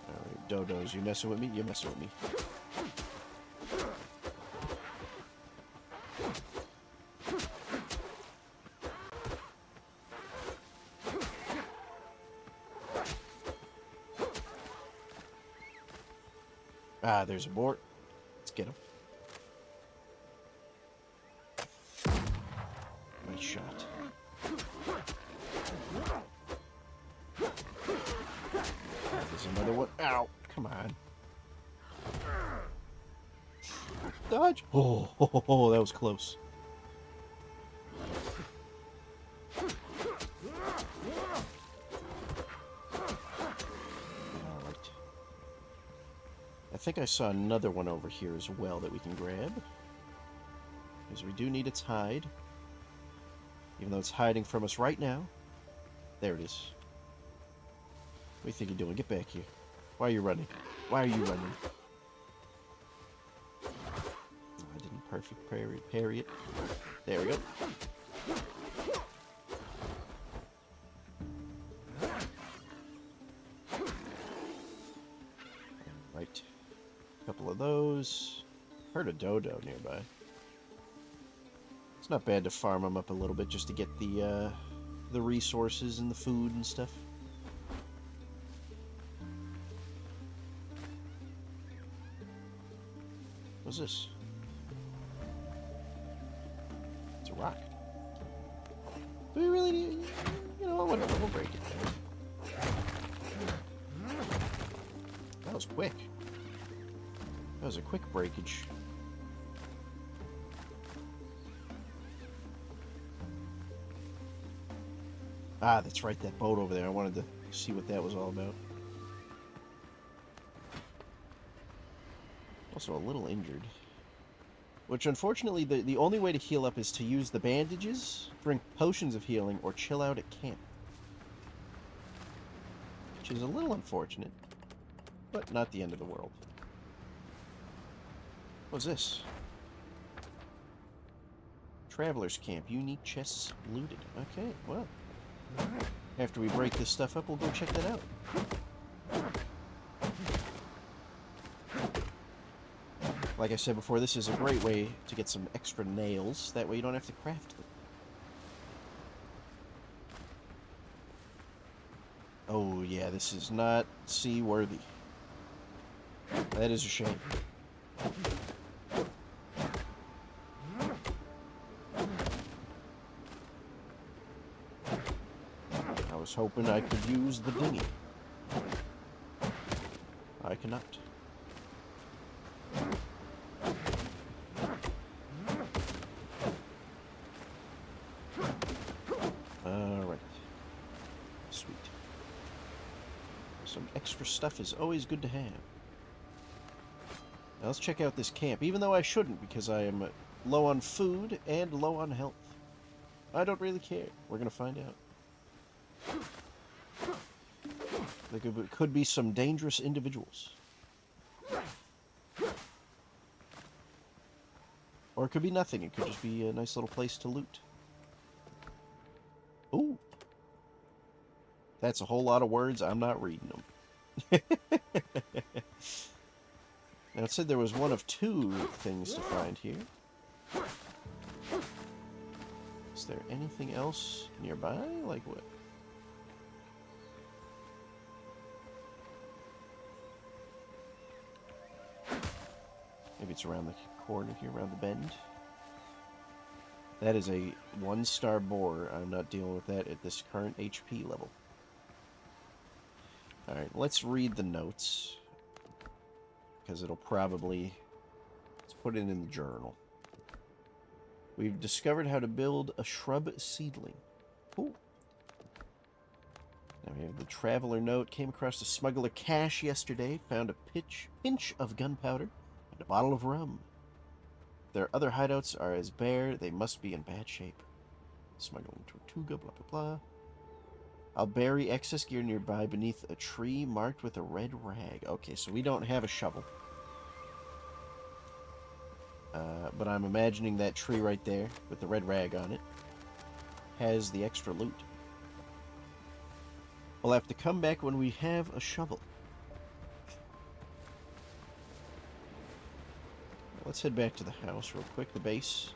Alright, dodos, you messing with me? You're messing with me. Ah, there's a boar. Let's get him. Nice shot. There's another one. Ow! Come on. Dodge! Oh, that was close. I think I saw another one over here as well that we can grab. Because we do need its hide. Even though it's hiding from us right now. There it is. What do you think you're doing? Get back here. Why are you running? Why are you running? Oh, I didn't perfect parry it. There we go. Right. Couple of those. Heard a dodo nearby. It's not bad to farm them up a little bit just to get the resources and the food and stuff. What's this? It's a rock. Do we really need... You know, whatever, we'll break it. That was quick. That was a quick breakage. Ah, that's right, that boat over there. I wanted to see what that was all about. Also a little injured. Which, unfortunately, the only way to heal up is to use the bandages, drink potions of healing, or chill out at camp. Which is a little unfortunate, but not the end of the world. What's this? Traveler's Camp. Unique chests looted. Okay, well. After we break this stuff up, we'll go check that out. Like I said before, this is a great way to get some extra nails. That way you don't have to craft them. Oh yeah, this is not seaworthy. That is a shame. I was hoping I could use the dinghy. I cannot. Alright. Sweet. Some extra stuff is always good to have. Now let's check out this camp, even though I shouldn't, because I am low on food and low on health. I don't really care. We're going to find out. There could be some dangerous individuals. Or it could be nothing. It could just be a nice little place to loot. Ooh. That's a whole lot of words. I'm not reading them. Now, it said there was one of two things to find here. Is there anything else nearby? Like what? Maybe it's around the corner here, around the bend. That is a 1-star boar. I'm not dealing with that at this current HP level. Alright, let's read the notes. Because it'll probably... Let's put it in the journal. We've discovered how to build a shrub seedling. Ooh. Now we have the traveler note. Came across a smuggler cache yesterday. Found a pinch of gunpowder and a bottle of rum. Their other hideouts are as bare. They must be in bad shape. Smuggling Tortuga, blah, blah, blah. I'll bury excess gear nearby beneath a tree marked with a red rag. Okay, so we don't have a shovel. But I'm imagining that tree right there with the red rag on it has the extra loot. We'll have to come back when we have a shovel. Let's head back to the house real quick, the base.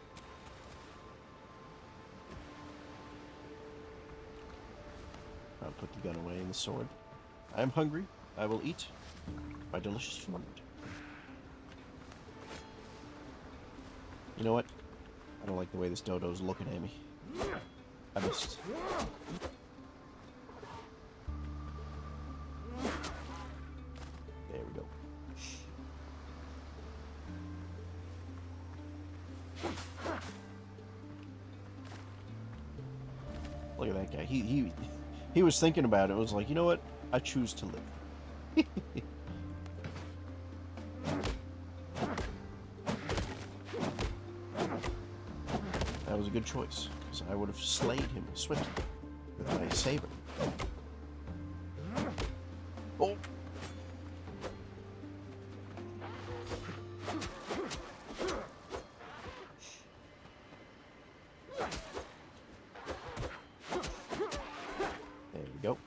I'll put the gun away and the sword. I am hungry. I will eat my delicious food. You know what? I don't like the way this dodo's looking at me. I missed. There we go. Look at that guy. He was thinking about it. It was like, you know what? I choose to live. That was a good choice, because I would have slayed him swiftly with my saber. Oh! There we go.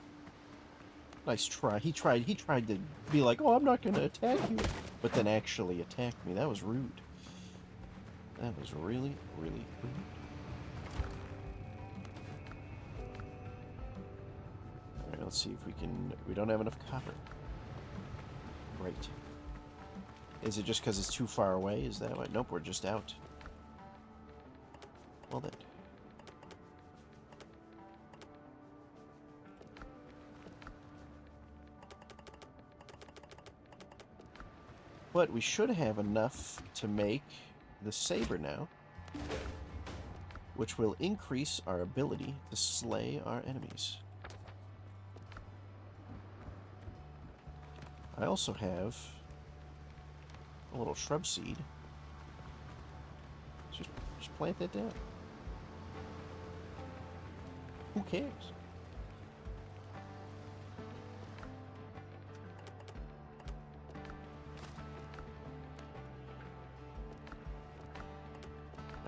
Nice try. He tried to be like, oh, I'm not going to attack you, but then actually attacked me. That was rude. That was really, really rude. Alright, let's see if we can... We don't have enough copper. Great. Is it just because it's too far away? Is that why? Nope, we're just out. Well then. But we should have enough to make the saber now, which will increase our ability to slay our enemies. I also have a little shrub seed. Just plant that down. Who cares?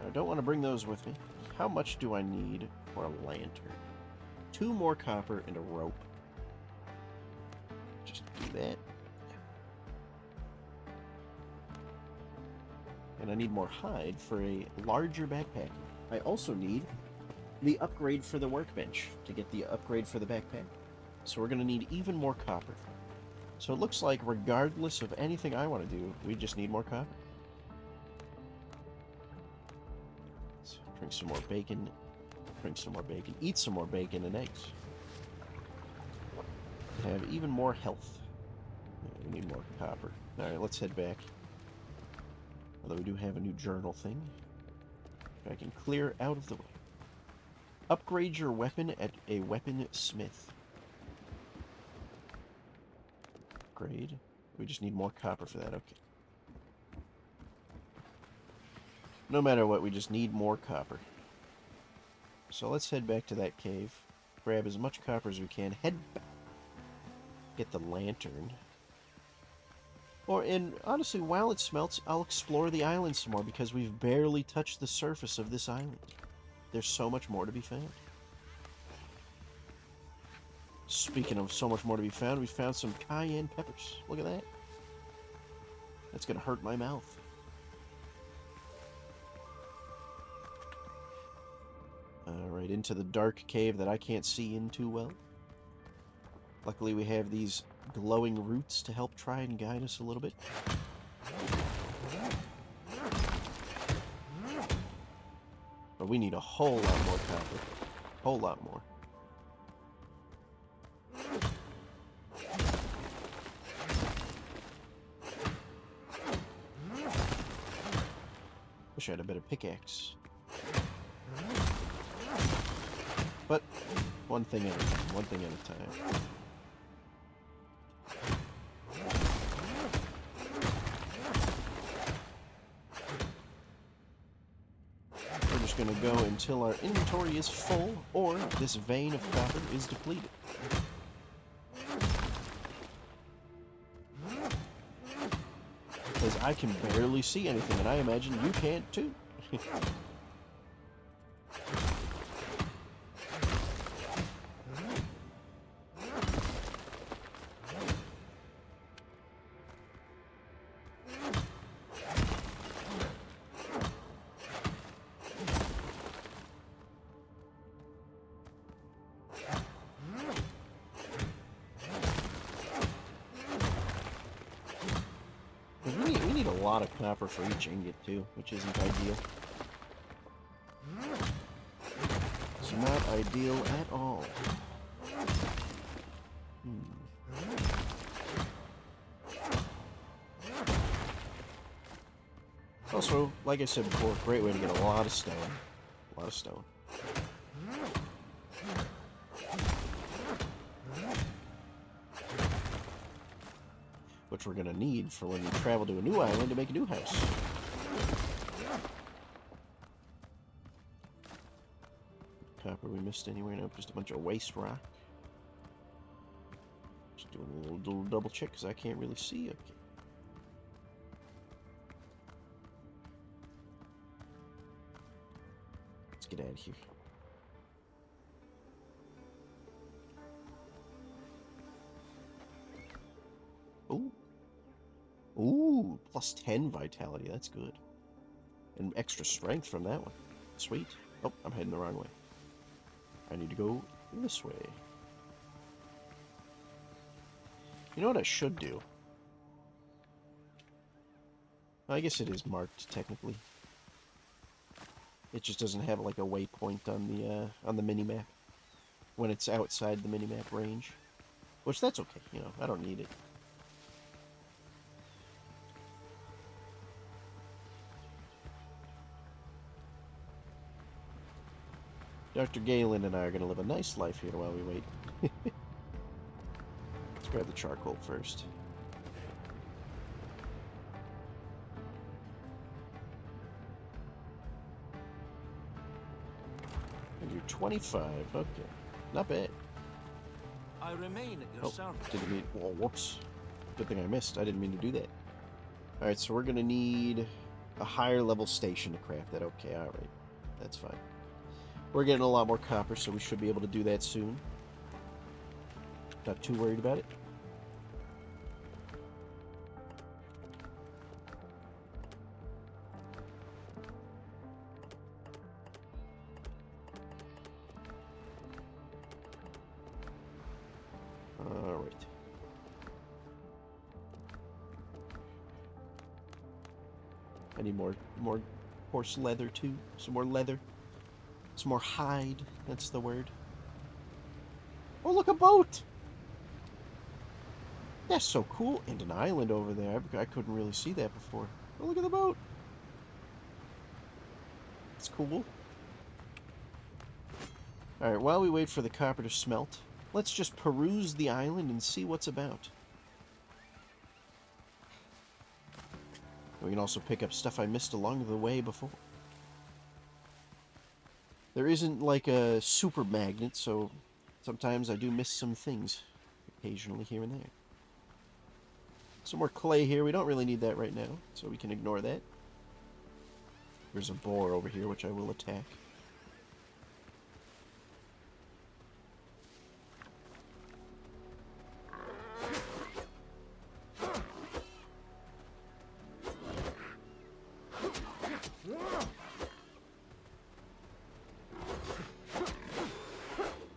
I don't want to bring those with me. How much do I need for a lantern? 2 more copper and a rope. Just do that. And I need more hide for a larger backpack. I also need the upgrade for the workbench to get the upgrade for the backpack. So we're going to need even more copper. So it looks like regardless of anything I want to do, we just need more copper. So drink some more bacon. Drink some more bacon. Eat some more bacon and eggs. Have even more health. need more copper. Alright, let's head back. Although we do have a new journal thing. I can clear out of the way. Upgrade your weapon at a weaponsmith. Upgrade. We just need more copper for that. Okay. No matter what, we just need more copper. So let's head back to that cave. Grab as much copper as we can. Head back. Get the lantern. And honestly, while it smelts, I'll explore the island some more because we've barely touched the surface of this island. There's so much more to be found. Speaking of so much more to be found, we found some cayenne peppers. Look at that. That's going to hurt my mouth. Alright, into the dark cave that I can't see in too well. Luckily, we have these glowing roots to help try and guide us a little bit. But we need a whole lot more copper. Whole lot more. Wish I had a better pickaxe. But one thing at a time. One thing at a time. We're just going to go until our inventory is full or this vein of copper is depleted. Because I can barely see anything, and I imagine you can't too. We need a lot of copper for each ingot too, which isn't ideal. It's not ideal at all. Also, like I said before, great way to get a lot of stone. A lot of stone. Which we're going to need for when we travel to a new island to make a new house. Copper we missed anywhere? Nope, just a bunch of waste rock. Just doing a little double check because I can't really see. Okay. Let's get out of here. Ooh. Ooh, plus 10 vitality. That's good. And extra strength from that one. Sweet. Oh, I'm heading the wrong way. I need to go this way. You know what I should do? I guess it is marked technically. It just doesn't have like a waypoint on the mini-map when it's outside the mini-map range. Which that's okay, you know, I don't need it. Dr. Galen and I are going to live a nice life here while we wait. Let's grab the charcoal first. And you're 25. Okay. Not bad. I remain at your service. Didn't mean... Well, whoops. Good thing I missed. I didn't mean to do that. Alright, so we're going to need a higher level station to craft that. Okay, alright. That's fine. We're getting a lot more copper, so we should be able to do that soon. Not too worried about it. Alright. I need more horse leather too. Some more leather. Some more hide, that's the word. Oh, look, a boat! That's so cool. And an island over there. I couldn't really see that before. Oh, look at the boat. It's cool. Alright, while we wait for the copper to smelt, let's just peruse the island and see what's about. We can also pick up stuff I missed along the way before. There isn't like a super magnet, so sometimes I do miss some things. Occasionally here and there. Some more clay here. We don't really need that right now, so we can ignore that. There's a boar over here, which I will attack.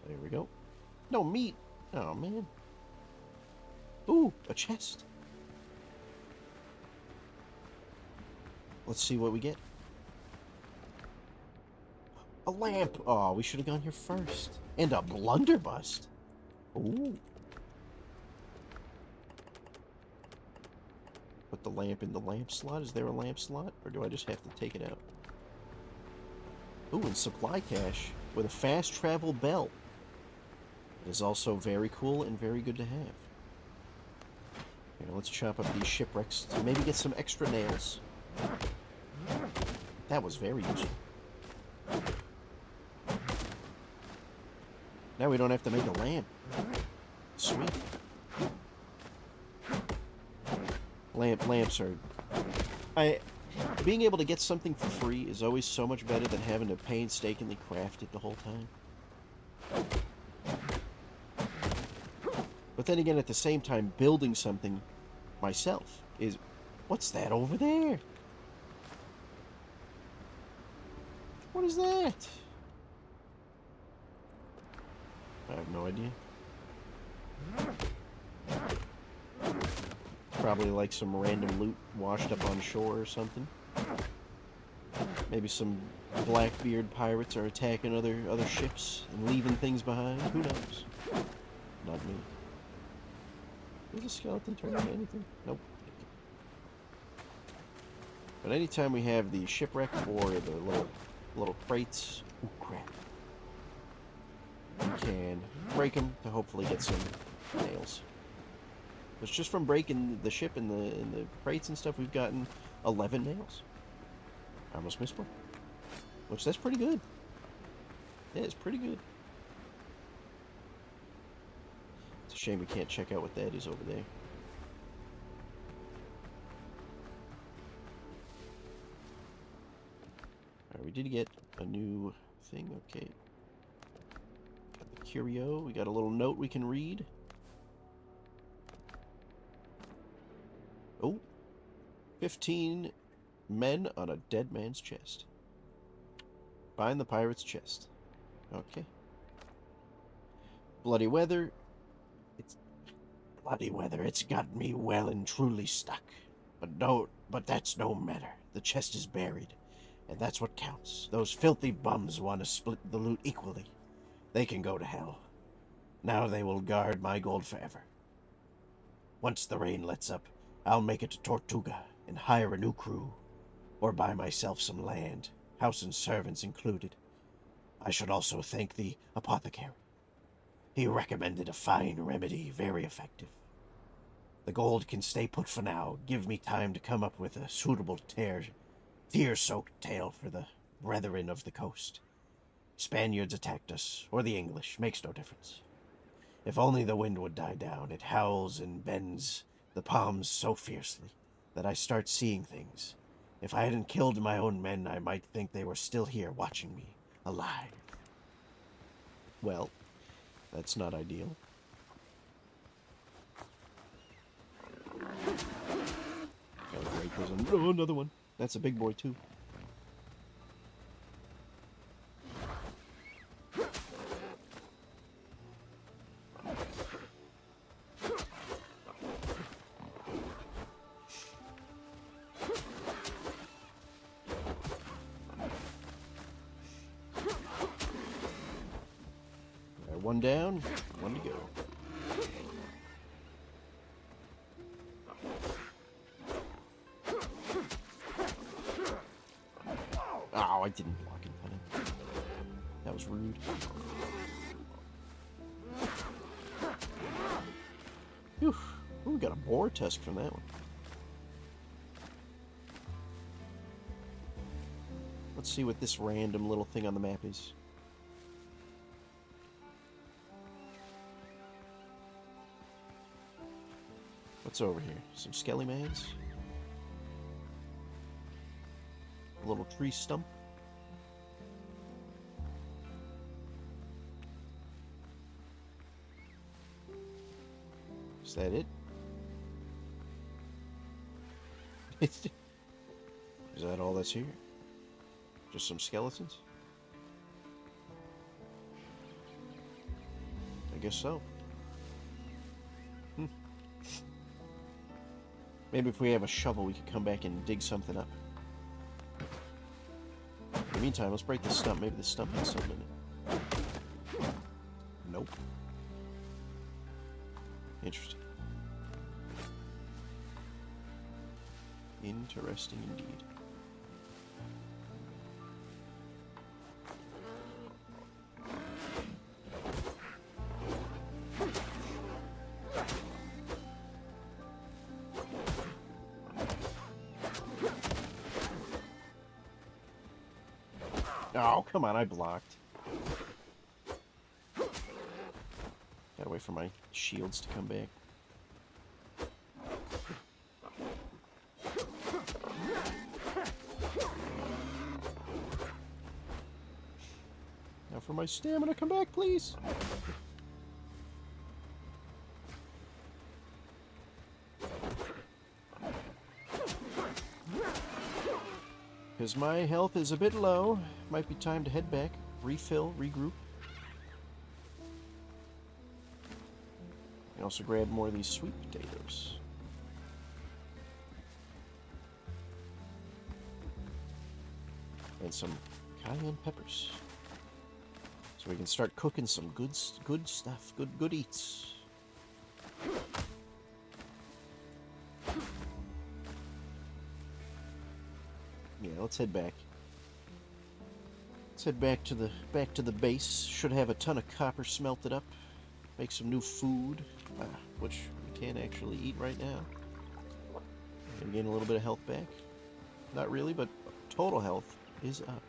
There we go. No meat! Oh, man. Ooh, a chest. Let's see what we get. A lamp! Oh, we should have gone here first. And a blunderbuss. Ooh. Put the lamp in the lamp slot. Is there a lamp slot? Or do I just have to take it out? Ooh, and supply cache with a fast travel bell. It is also very cool and very good to have. Here, let's chop up these shipwrecks to maybe get some extra nails. That was very useful. Now we don't have to make a lamp. Sweet. Lamps are... Being able to get something for free is always so much better than having to painstakingly craft it the whole time. But then again, at the same time, building something myself is... What's that over there? What is that? I have no idea. Probably like some random loot washed up on shore or something. Maybe some Blackbeard pirates are attacking other ships and leaving things behind. Who knows? Not me. Does a skeleton turn into anything? Nope. But anytime we have the shipwreck or the little crates, ooh, crap, we can break them to hopefully get some nails. It's just from breaking the ship and the crates and stuff, we've gotten 11 nails. I almost missed one. Which, that's pretty good. Yeah, it's pretty good. It's a shame we can't check out what that is over there. Alright, we did get a new thing, okay. Got the curio, we got a little note we can read. Oh, 15 men on a dead man's chest. Find the pirate's chest. Okay. Bloody weather. Bloody weather. It's got me well and truly stuck. But that's no matter. The chest is buried, and that's what counts. Those filthy bums want to split the loot equally. They can go to hell. Now they will guard my gold forever. Once the rain lets up, I'll make it to Tortuga and hire a new crew, or buy myself some land, house and servants included. I should also thank the apothecary. He recommended a fine remedy, very effective. The gold can stay put for now. Give me time to come up with a suitable tear-soaked tale for the brethren of the coast. Spaniards attacked us, or the English, makes no difference. If only the wind would die down. It howls and bends the palms so fiercely that I start seeing things. If I hadn't killed my own men, I might think they were still here watching me, alive. Well, that's not ideal. Gotta break those. Oh, another one. That's a big boy, too. One down, one to go. Oh, I didn't block it. That was rude. Whew. Ooh, we got a boar tusk from that one. Let's see what this random little thing on the map is. What's over here? Some skelly-mans? A little tree stump? Is that it? Is that all that's here? Just some skeletons? I guess so. Maybe if we have a shovel, we could come back and dig something up. In the meantime, let's break this stump. Maybe this stump has something in it. Nope. Interesting. Interesting indeed. Oh, come on, I blocked. Gotta wait for my shields to come back. Now for my stamina, come back, please. Because my health is a bit low. Might be time to head back, refill, regroup. And also grab more of these sweet potatoes. And some cayenne peppers. So we can start cooking some good stuff, good eats. Yeah, let's head back. Let's head back to the base. Should have a ton of copper smelted up. Make some new food, which we can't actually eat right now. And gain a little bit of health back. Not really, but total health is up.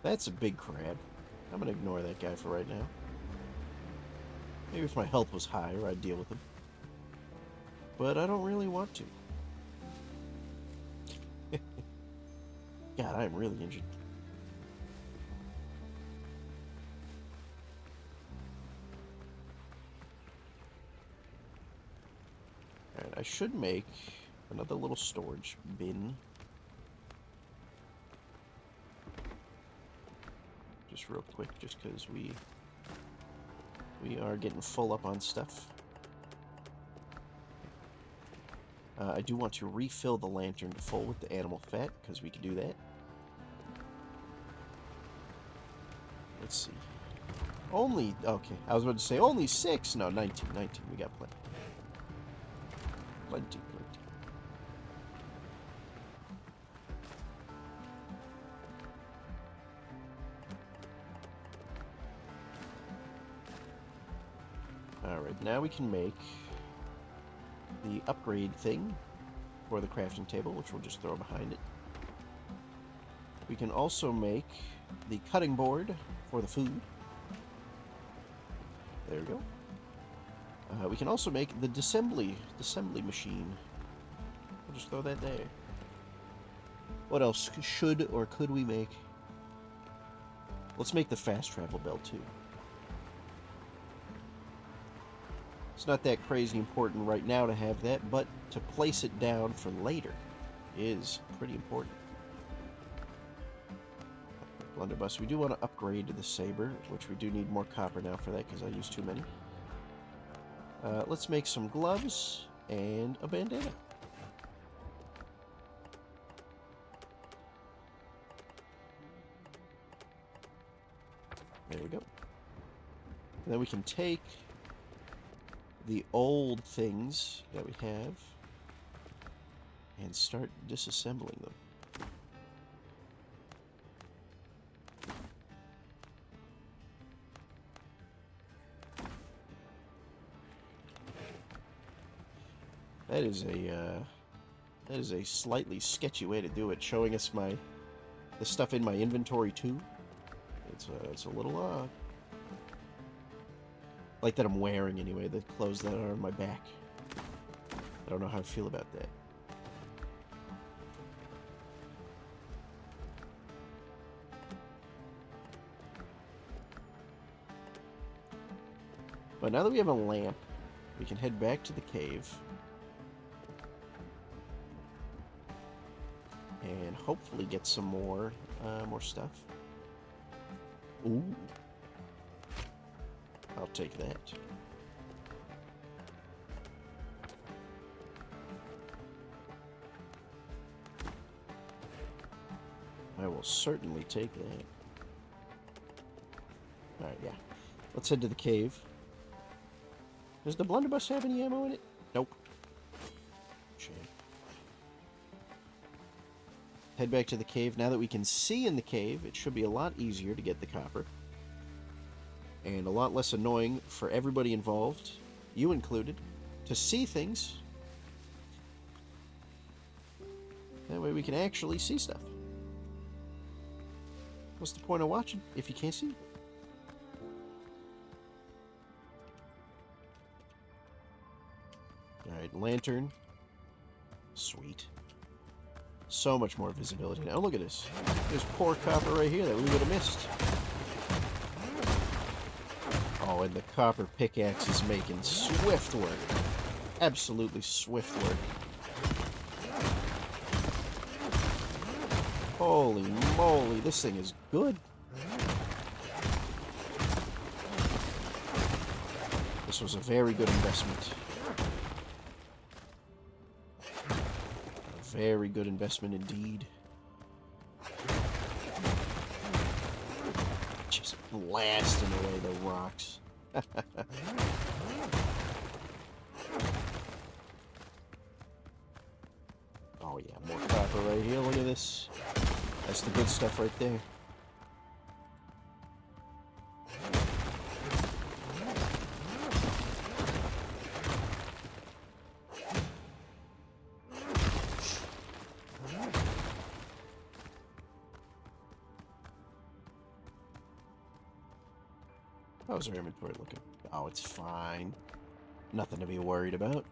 That's a big crab. I'm gonna ignore that guy for right now. Maybe if my health was higher, I'd deal with him. But I don't really want to. God, I am really injured. Alright, I should make another little storage bin. Just real quick, just because we are getting full up on stuff. I do want to refill the lantern to full with the animal fat, because we can do that. Let's see. Only, okay, I was about to say only 6. No, 19, we got plenty. Plenty. Alright, now we can make the upgrade thing for the crafting table, which we'll just throw behind it. We can also make the cutting board for the food. There we go. We can also make the dissembly machine. We'll just throw that there. What else should or could we make? Let's make the fast travel bell too. It's not that crazy important right now to have that, but to place it down for later is pretty important. Blunderbuss. We do want to upgrade to the saber, which we do need more copper now for that because I used too many. Let's make some gloves and a bandana. There we go. And then we can take the old things that we have and start disassembling them. That is a slightly sketchy way to do it, showing us the stuff in my inventory too. It's a little odd. Like that I'm wearing anyway, the clothes that are on my back. I don't know how I feel about that. But now that we have a lamp, we can head back to the cave. And hopefully get some more stuff. Ooh. I'll take that. I will certainly take that. Alright, yeah. Let's head to the cave. Does the blunderbuss have any ammo in it? Nope. Shame. Head back to the cave. Now that we can see in the cave, it should be a lot easier to get the copper. And a lot less annoying for everybody involved, you included, to see things. That way we can actually see stuff. What's the point of watching if you can't see? Alright, lantern. Sweet. So much more visibility now. Look at this. There's poor copper right here that we would have missed. Oh, and the copper pickaxe is making swift work. Absolutely swift work. Holy moly, this thing is good. This was a very good investment. A very good investment indeed. Just blasting away the rocks. Oh yeah, more copper right here. Look at this. That's the good stuff right there. How's our inventory looking? Oh, it's fine. Nothing to be worried about.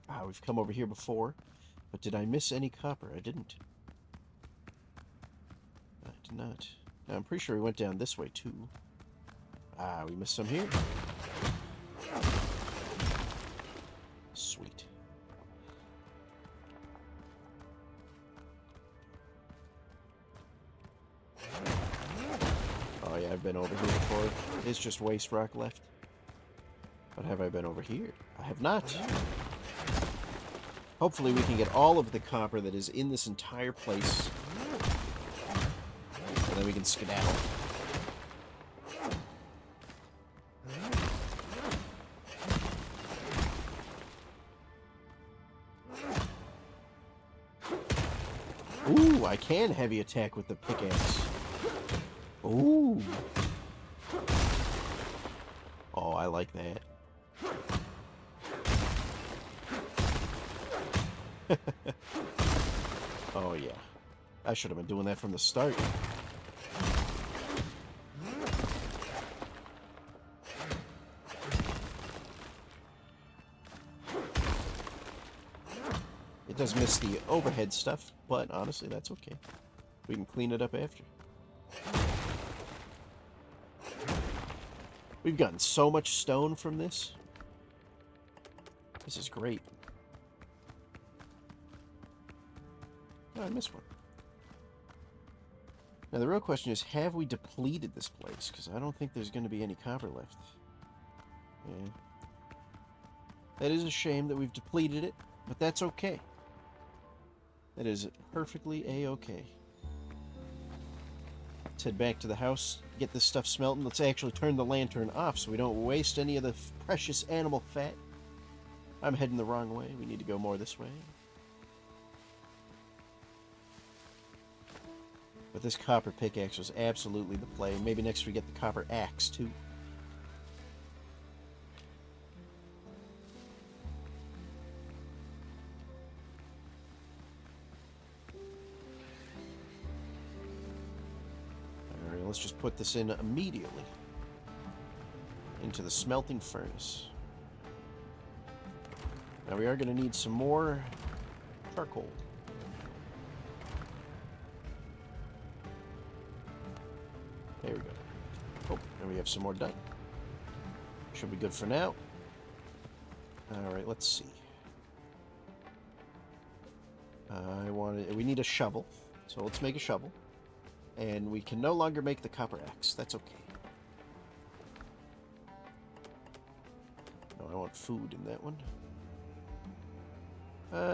Ah, we've come over here before. But did I miss any copper? I didn't. I did not. Now, I'm pretty sure we went down this way, too. Ah, we missed some here. Sweet. Oh yeah, I've been over here before. It's just waste rock left. But have I been over here? I have not. Hopefully we can get all of the copper that is in this entire place. And then we can skedaddle. Ooh, I can heavy attack with the pickaxe. Ooh. Oh, I like that. Oh, yeah. I should have been doing that from the start. It does miss the overhead stuff, but honestly, that's okay. We can clean it up after. We've gotten so much stone from this. This is great. Oh, I missed one. Now, the real question is, have we depleted this place? Because I don't think there's going to be any copper left. Yeah. That is a shame that we've depleted it, but that's okay. That is perfectly a-okay. Let's head back to the house, get this stuff smelting. Let's actually turn the lantern off so we don't waste any of the precious animal fat. I'm heading the wrong way. We need to go more this way. But this copper pickaxe was absolutely the play. Maybe next we get the copper axe, too. let's just put this in immediately. Into the smelting furnace. Now we are going to need some more charcoal. There we go. Oh, and we have some more done. Should be good for now. Alright, let's see. We need a shovel. So let's make a shovel. And we can no longer make the copper axe. That's okay. No, I want food in that one.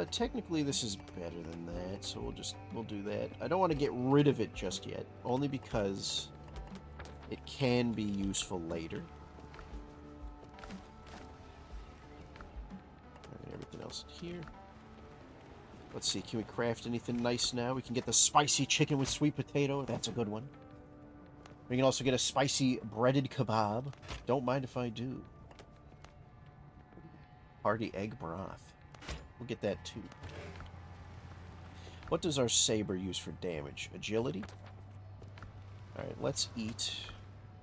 Technically this is better than that, so we'll do that. I don't want to get rid of it just yet, only because it can be useful later. And everything else in here. Let's see, can we craft anything nice now? We can get the spicy chicken with sweet potato. That's a good one. We can also get a spicy breaded kebab. Don't mind if I do. Hearty egg broth. We'll get that too. What does our saber use for damage? Agility? Alright, let's eat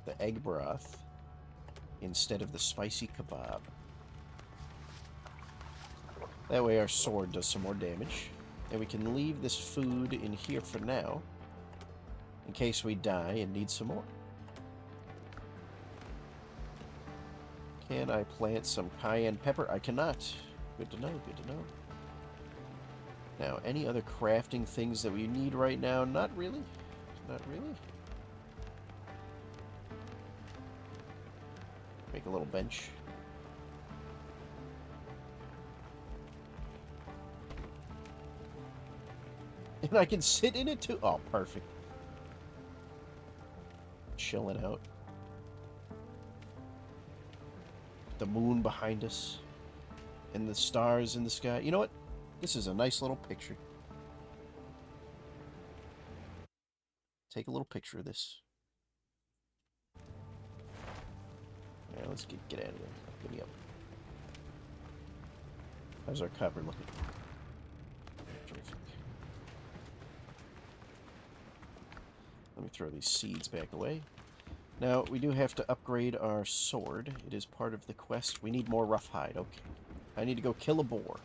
the egg broth instead of the spicy kebab. That way our sword does some more damage. And we can leave this food in here for now, in case we die and need some more. Can I plant some cayenne pepper? I cannot. Good to know, good to know. Now, any other crafting things that we need right now? Not really. Not really. Make a little bench. And I can sit in it too? Oh, perfect. Chilling out. The moon behind us. And the stars in the sky. You know what? This is a nice little picture. Take a little picture of this. Yeah, let's get out of there. Get me up. How's our copper looking? Terrific. Let me throw these seeds back away. Now, we do have to upgrade our sword. It is part of the quest. We need more rough hide. Okay. I need to go kill a boar.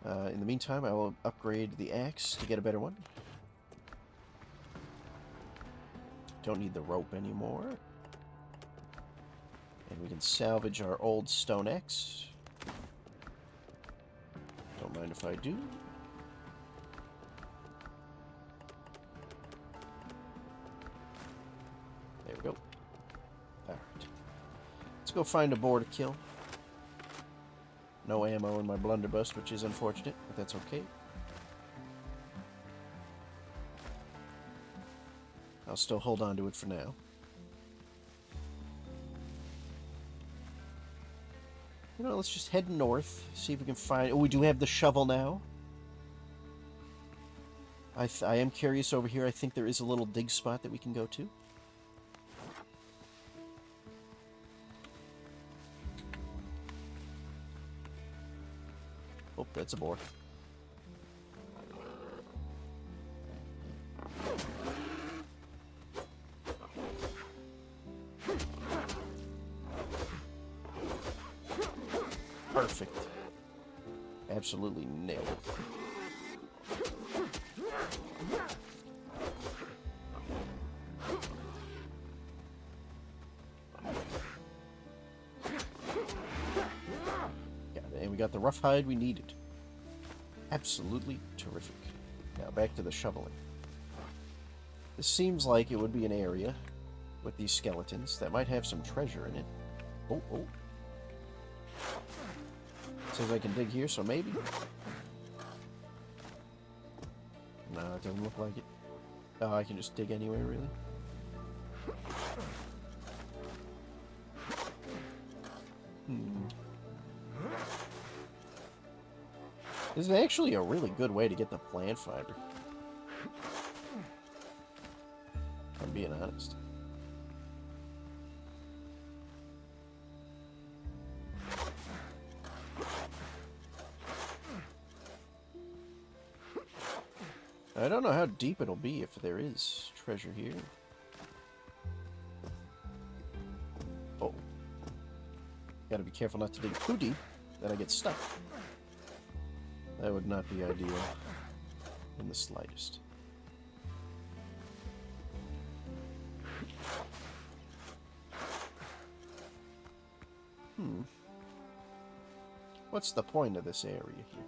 In the meantime, I will upgrade the axe to get a better one. Don't need the rope anymore. And we can salvage our old stone axe. Don't mind if I do. There we go. Alright. Let's go find a boar to kill. No ammo in my blunderbuss, which is unfortunate, but that's okay. I'll still hold on to it for now. You know, let's just head north, see if we can find... Oh, we do have the shovel now. I am curious over here. I think there is a little dig spot that we can go to. Oh, that's a boar. Perfect. Absolutely nailed it. Yeah, and we got the rough hide we needed. Absolutely terrific. Now back to the shoveling. This seems like it would be an area with these skeletons that might have some treasure in it. Oh, oh. Says I can dig here, so maybe. No, it doesn't look like it. Oh, I can just dig anywhere, really? This is actually a really good way to get the plant fiber. I'm being honest. I don't know how deep it'll be if there is treasure here. Oh. Gotta be careful not to dig too deep, then I get stuck. That would not be ideal in the slightest. What's the point of this area here?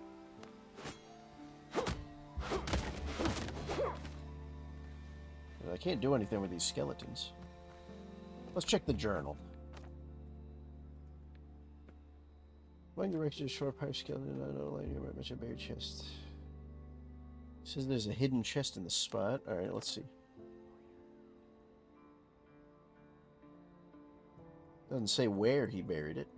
I can't do anything with these skeletons. Let's check the journal. Going direction to shore pipe skeleton. I don't like very much a buried chest. It says there's a hidden chest in the spot. Alright, let's see. Doesn't say where he buried it.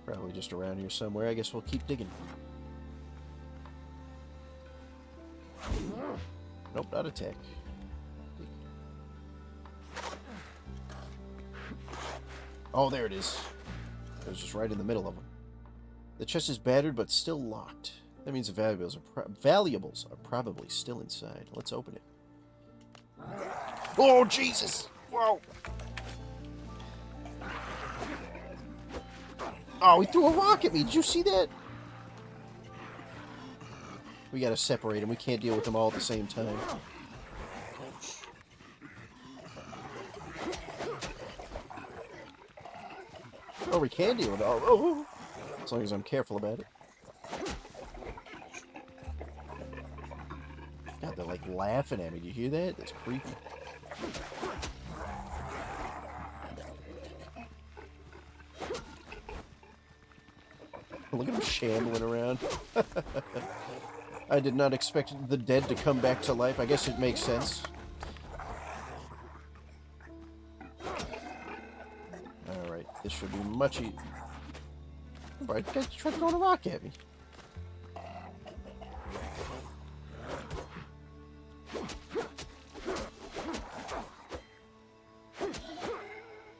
Probably just around here somewhere. I guess we'll keep digging. Nope, not attack. Oh, there it is. It was just right in the middle of them. The chest is battered, but still locked. That means the valuables are probably still inside. Let's open it. Oh, Jesus! Whoa! Oh, he threw a rock at me. Did you see that? We gotta separate them. We can't deal with them all at the same time. Oh, we can deal with all. Oh, as long as I'm careful about it. God, they're like laughing at me. Do you hear that? That's creepy. Look at him shambling around. I did not expect the dead to come back to life. I guess it makes sense. Alright, this should be much easier. Right, you guys tried throwing a rock at me.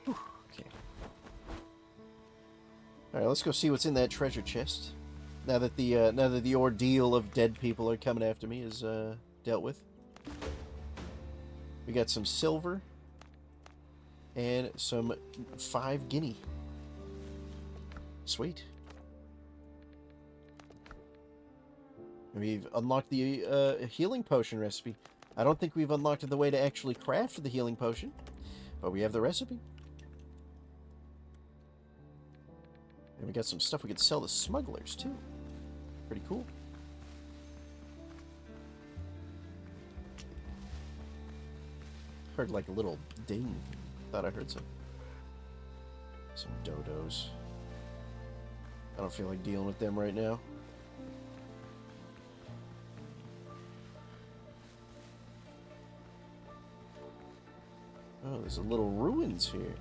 Okay. Alright, let's go see what's in that treasure chest. Now that the ordeal of dead people are coming after me is dealt with. We got some silver and some 5 guinea. Sweet. We've unlocked the healing potion recipe. I don't think we've unlocked the way to actually craft the healing potion, but we have the recipe. And we got some stuff we could sell to smugglers too. Pretty cool. Heard like a little ding. Thought I heard some dodos. I don't feel like dealing with them right now. Oh, there's a little ruins here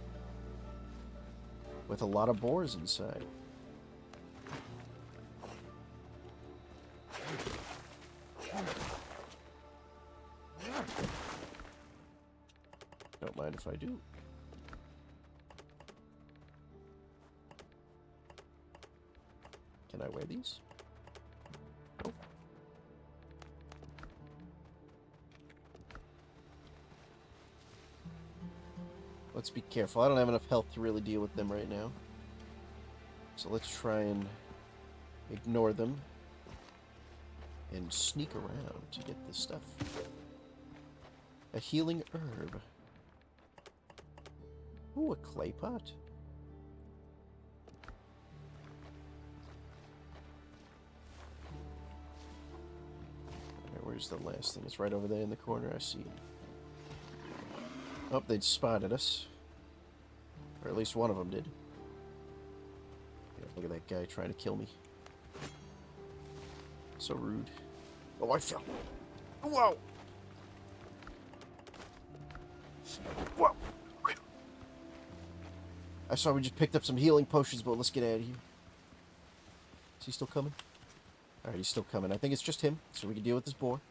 with a lot of boars inside. Don't mind if I do. Can I wear these? Nope. Let's be careful. I don't have enough health to really deal with them right now. So let's try and ignore them and sneak around to get this stuff. A healing herb. Ooh, a clay pot. Alright, where's the last thing? It's right over there in the corner. I see. Oh, they'd spotted us. Or at least one of them did. Yeah, look at that guy trying to kill me. So rude. Oh, I fell. Whoa! Whoa! I saw we just picked up some healing potions, but let's get out of here. Is he still coming? Alright, he's still coming. I think it's just him, so we can deal with this boar.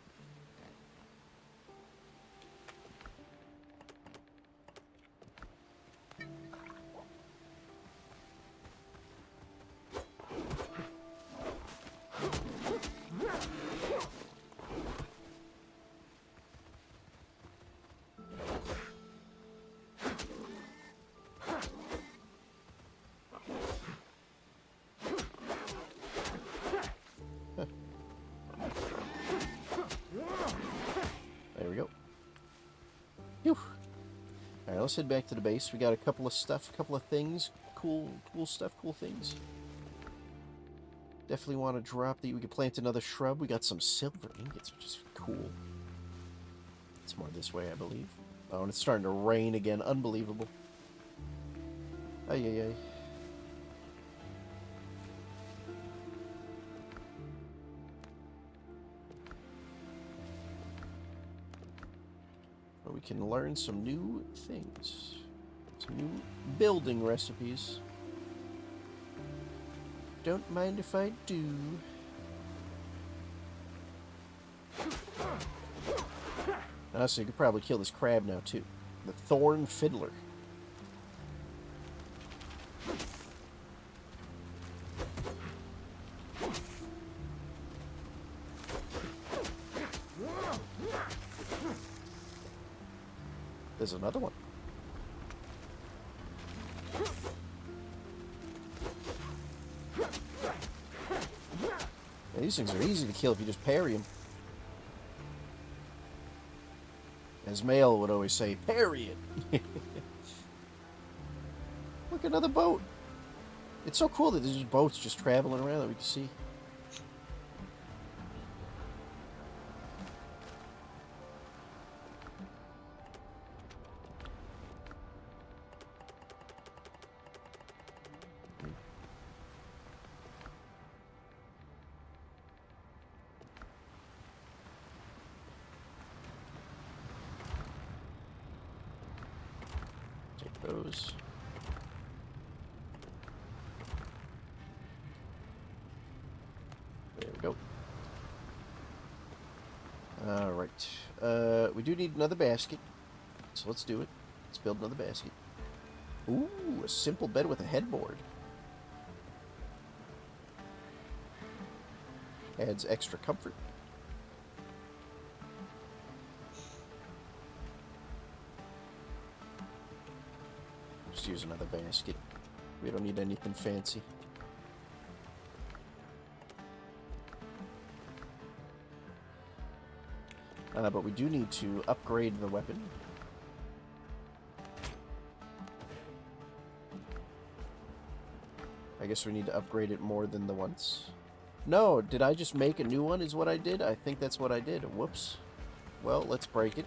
let's head back to the base. We got a couple of things. Cool stuff, cool things. Definitely want to drop the... We could plant another shrub. We got some silver ingots, which is cool. It's more this way, I believe. Oh, and it's starting to rain again. Unbelievable. Ay, ay, ay. Well, we can learn some new things. Some new building recipes. Don't mind if I do. Honestly, you could probably kill this crab now, too. The Thorn Fiddler. There's another one. Yeah, these things are easy to kill if you just parry them. As Mail would always say, parry it. Look, another boat. It's so cool that there's just boats just traveling around that we can see. Those. There we go. Alright. We do need another basket. So let's do it. Let's build another basket. Ooh, a simple bed with a headboard. Adds extra comfort. Use another basket. We don't need anything fancy. But we do need to upgrade the weapon. I guess we need to upgrade it more than the once. No, did I just make a new one is what I did? I think that's what I did. Whoops. Well, let's break it.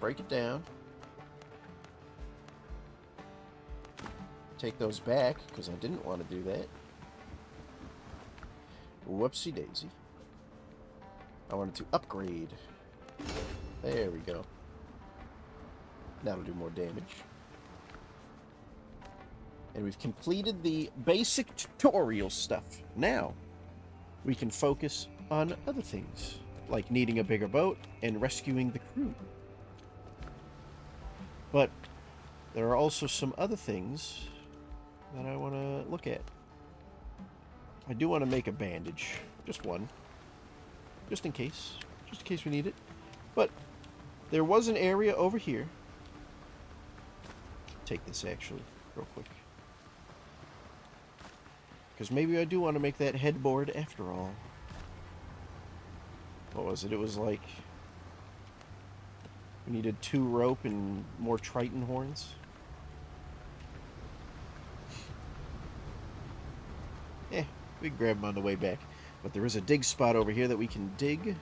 Break it down. Take those back, because I didn't want to do that. Whoopsie daisy. I wanted to upgrade. There we go. That'll do more damage. And we've completed the basic tutorial stuff. Now, we can focus on other things, like needing a bigger boat and rescuing the crew. But there are also some other things that I want to look at. I do want to make a bandage. Just one. Just in case. Just in case we need it. But there was an area over here. Take this actually, real quick. Because maybe I do want to make that headboard after all. What was it? It was like... we needed 2 rope and more Triton horns. We can grab them on the way back. But there is a dig spot over here that we can dig.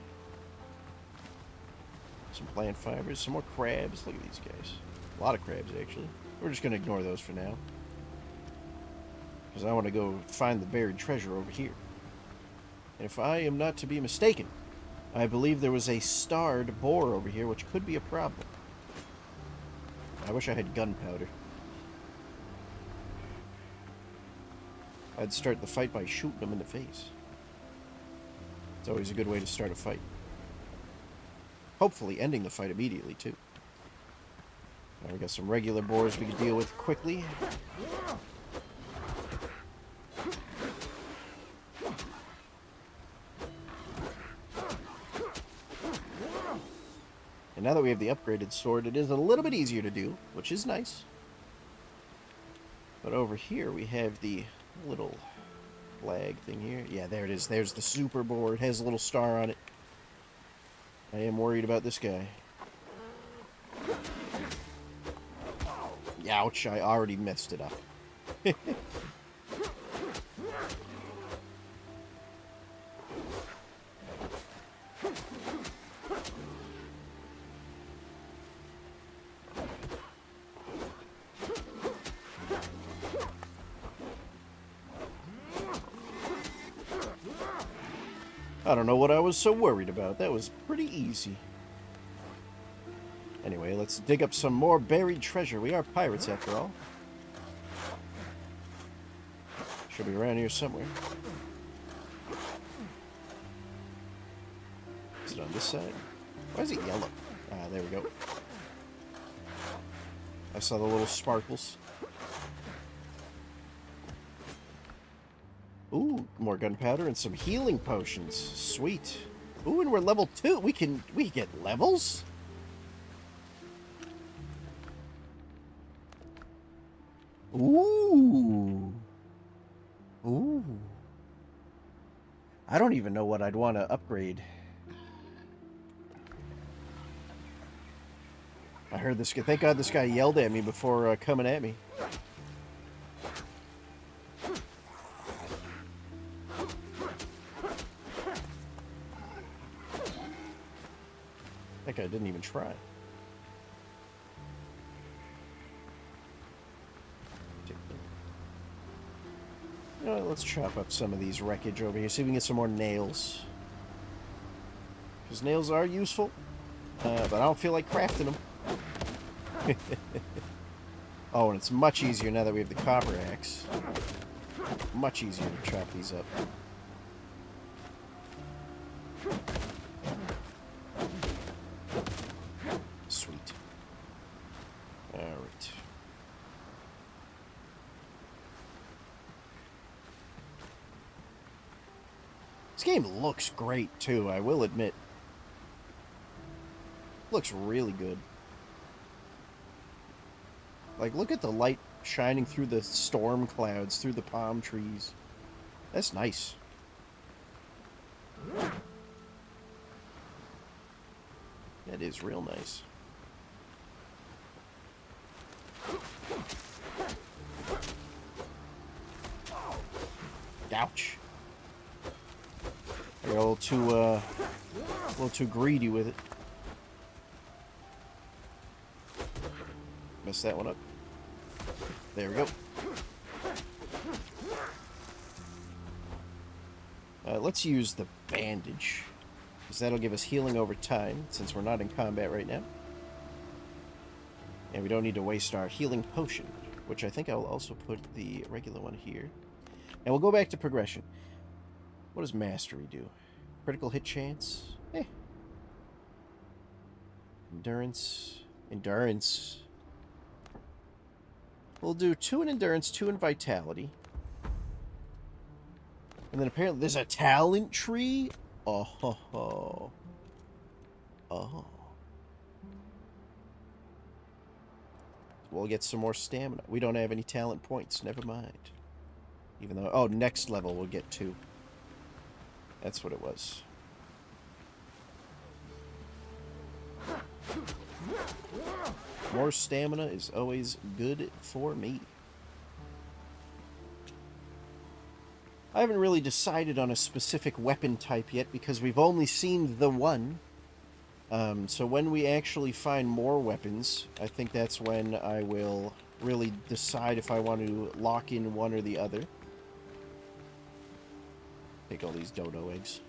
Some plant fibers, some more crabs. Look at these guys. A lot of crabs, actually. We're just going to ignore those for now. Because I want to go find the buried treasure over here. And if I am not to be mistaken, I believe there was a starred boar over here, which could be a problem. I wish I had gunpowder. I'd start the fight by shooting them in the face. It's always a good way to start a fight. Hopefully ending the fight immediately, too. Now we got some regular boars we can deal with quickly. And now that we have the upgraded sword, it is a little bit easier to do, which is nice. But over here we have the little flag thing here. Yeah, there it is. There's the super board. It has a little star on it. I am worried about this guy. Ouch, I already messed it up. I don't know what I was so worried about. That was pretty easy. Anyway, let's dig up some more buried treasure. We are pirates, after all. Should be around here somewhere. Is it on this side? Why is it yellow? Ah, there we go. I saw the little sparkles. Ooh, more gunpowder and some healing potions. Sweet. Ooh, and we're level 2. We get levels? Ooh. Ooh. I don't even know what I'd want to upgrade. I heard this guy. Thank God this guy yelled at me before coming at me. That guy didn't even try. You know what, let's chop up some of these wreckage over here. See if we can get some more nails. Because nails are useful, but I don't feel like crafting them. Oh, and it's much easier now that we have the copper axe. Much easier to chop these up. Sweet. Alright. This game looks great, too, I will admit. Looks really good. Like, look at the light shining through the storm clouds, through the palm trees. That's nice. That is real nice. Ouch. I got a little too greedy with it. Messed that one up. There we go. Let's use the bandage, because that'll give us healing over time, since we're not in combat right now. And we don't need to waste our healing potion, which I think I'll also put the regular one here. And we'll go back to progression. What does mastery do? Critical hit chance? Eh. Endurance. Endurance. We'll do 2 in endurance, 2 in vitality. And then apparently there's a talent tree? Oh ho ho. Oh. We'll get some more stamina. We don't have any talent points, never mind. Even though, oh, next level we'll get 2. That's what it was. More stamina is always good for me. I haven't really decided on a specific weapon type yet because we've only seen the one. So when we actually find more weapons, I think that's when I will really decide if I want to lock in one or the other. Take all these dodo eggs.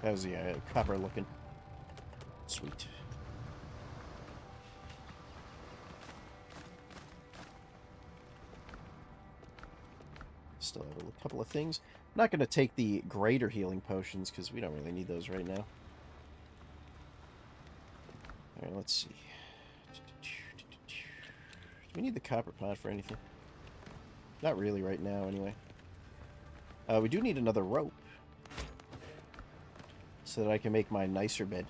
How's the copper looking? Sweet. Still have a couple of things. I'm not going to take the greater healing potions because we don't really need those right now. Alright, let's see. Do we need the copper pot for anything? Not really right now, anyway. We do need another rope, so that I can make my nicer bed.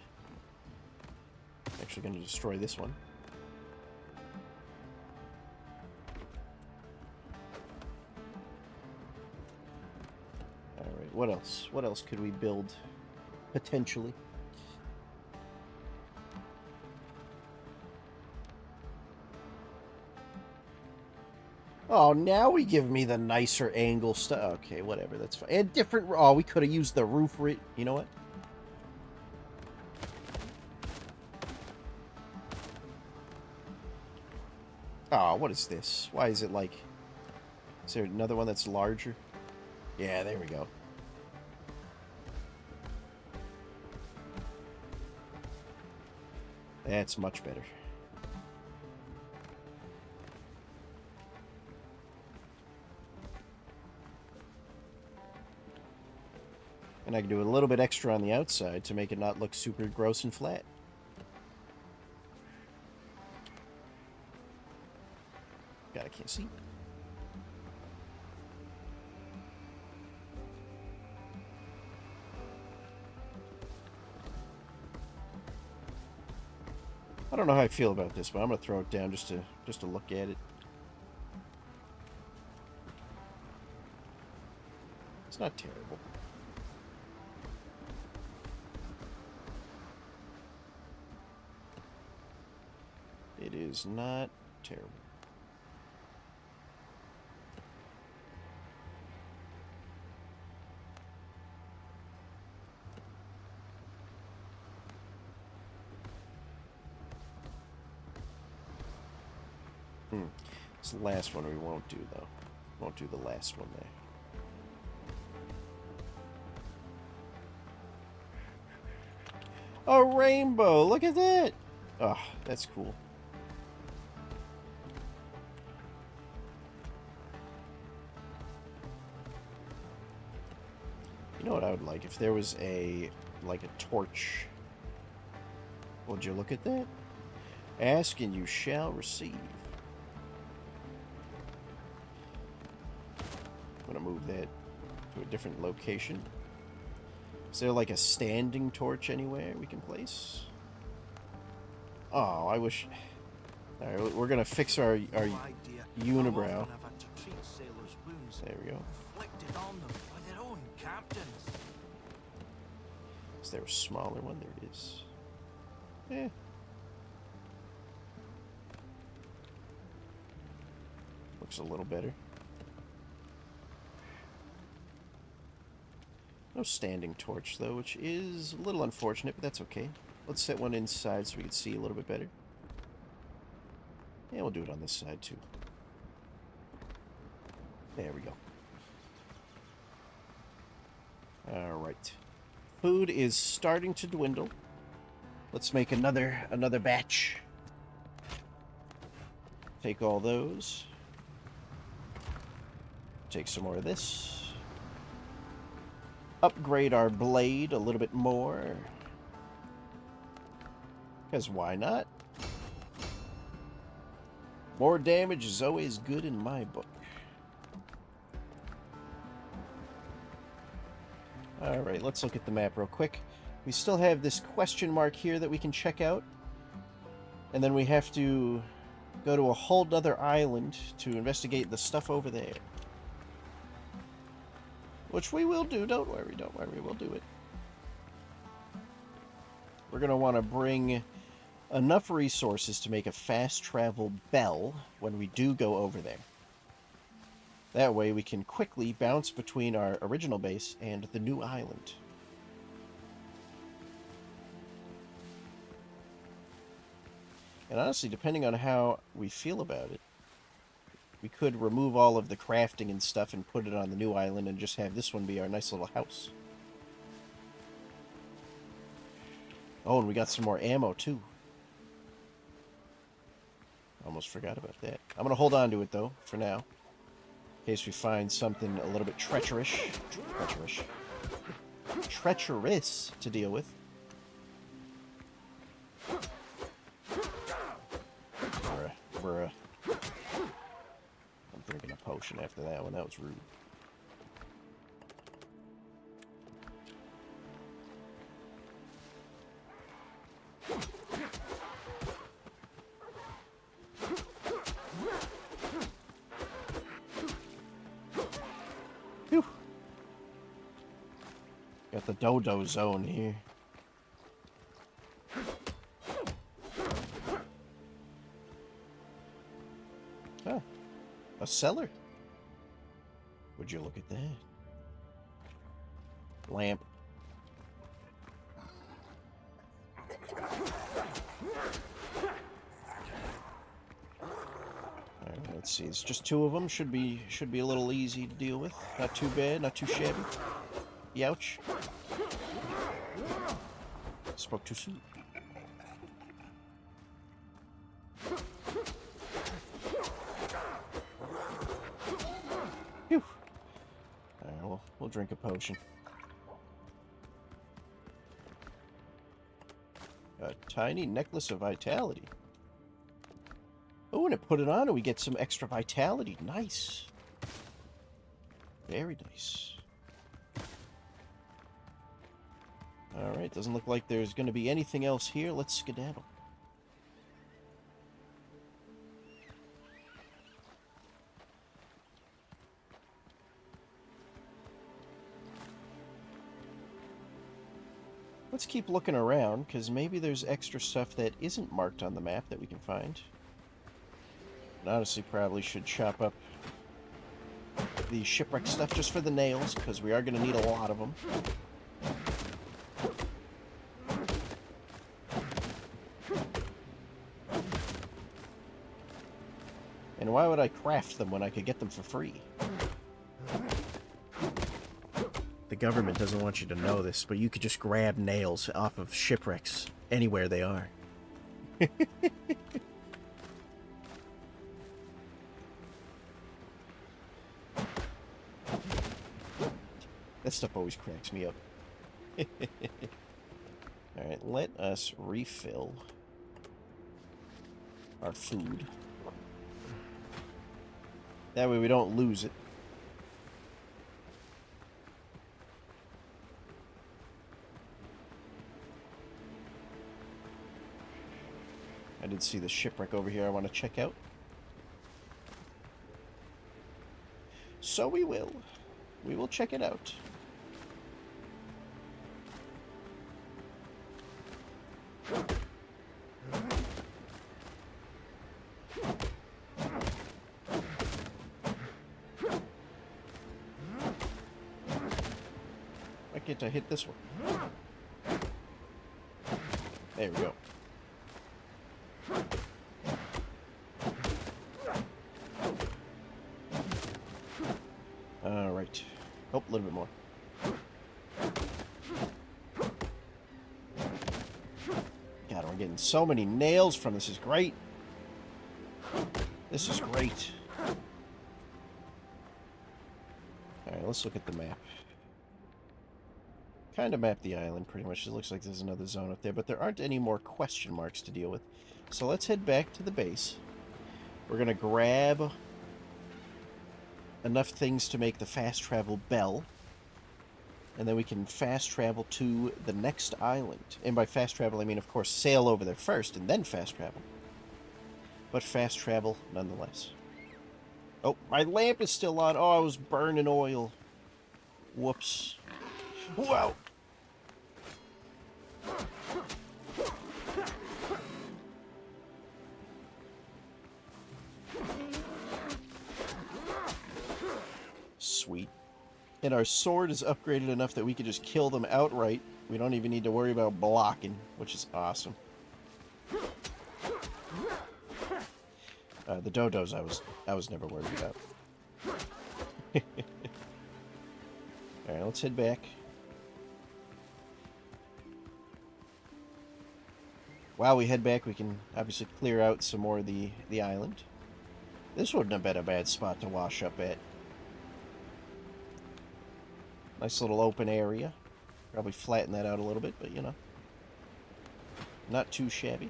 I'm actually going to destroy this one. what else? What else could we build? Potentially. Oh, now we give me the nicer angle stuff. Okay, whatever, that's fine. And different... Oh, we could have used the roof... You know what? Oh, what is this? Why is it like... Is there another one that's larger? Yeah, there we go. That's much better. And I can do a little bit extra on the outside to make it not look super gross and flat. God, I can't see. I don't know how I feel about this, but I'm gonna throw it down just to look at it. It's not terrible. It is not terrible. It's the last one we won't do, though. Won't do the last one there. A rainbow! Look at that! Oh, that's cool. You know what I would like? If there was like a torch. Would you look at that? Ask and you shall receive. I'm gonna move that to a different location. Is there like a standing torch anywhere we can place? Oh, I wish... Alright, we're gonna fix our unibrow. There we go. Is there a smaller one? There it is. Eh. Looks a little better. No standing torch, though, which is a little unfortunate, but that's okay. Let's set one inside so we can see a little bit better. Yeah, we'll do it on this side, too. There we go. Alright. Food is starting to dwindle. Let's make another batch. Take all those. Take some more of this. Upgrade our blade a little bit more. Because why not? More damage is always good in my book. Alright, let's look at the map real quick. We still have this question mark here that we can check out. And then we have to go to a whole other island to investigate the stuff over there. Which we will do, don't worry, we'll do it. We're going to want to bring enough resources to make a fast travel bell when we do go over there. That way we can quickly bounce between our original base and the new island. And honestly, depending on how we feel about it, we could remove all of the crafting and stuff and put it on the new island and just have this one be our nice little house. Oh, and we got some more ammo, too. Almost forgot about that. I'm going to hold on to it, though, for now. In case we find something a little bit treacherous to deal with. Bruh. I'm drinking a potion after that one. That was rude. Whew. Got the dodo zone here. Huh. A cellar. Would you look at that? Lamp. Alright, let's see. It's just two of them. Should be a little easy to deal with. Not too bad, not too shabby. Youch. Spoke too soon. Phew. Alright, we'll drink a potion. A tiny necklace of vitality. Oh, and it put it on and we get some extra vitality. Nice. Very nice. Alright, doesn't look like there's going to be anything else here. Let's skedaddle. Let's keep looking around, because maybe there's extra stuff that isn't marked on the map that we can find. And honestly, probably should chop up the shipwreck stuff just for the nails, because we are going to need a lot of them. And why would I craft them when I could get them for free? The government doesn't want you to know this, but you could just grab nails off of shipwrecks anywhere they are. That stuff always cracks me up. Alright, let us refill our food. That way we don't lose it. I did see the shipwreck over here I want to check out. So we will. We will check it out. Why can't I hit this one? There we go. Alright. Oh, a little bit more. God, we're getting so many nails from this. Is great. This is great. Alright, let's look at the map. Kind of mapped the island, pretty much. It looks like there's another zone up there, but there aren't any more question marks to deal with. So let's head back to the base. We're going to grab enough things to make the fast travel bell. And then we can fast travel to the next island. And by fast travel, I mean, of course, sail over there first and then fast travel. But fast travel nonetheless. Oh, my lamp is still on. Oh, I was burning oil. Whoops. Wow. Sweet. And our sword is upgraded enough that we can just kill them outright. We don't even need to worry about blocking, which is awesome. The dodos I was never worried about. Alright, let's head back. While we head back, we can obviously clear out some more of the island. This wouldn't have been a bad spot to wash up at. Nice little open area. Probably flatten that out a little bit, but you know. Not too shabby.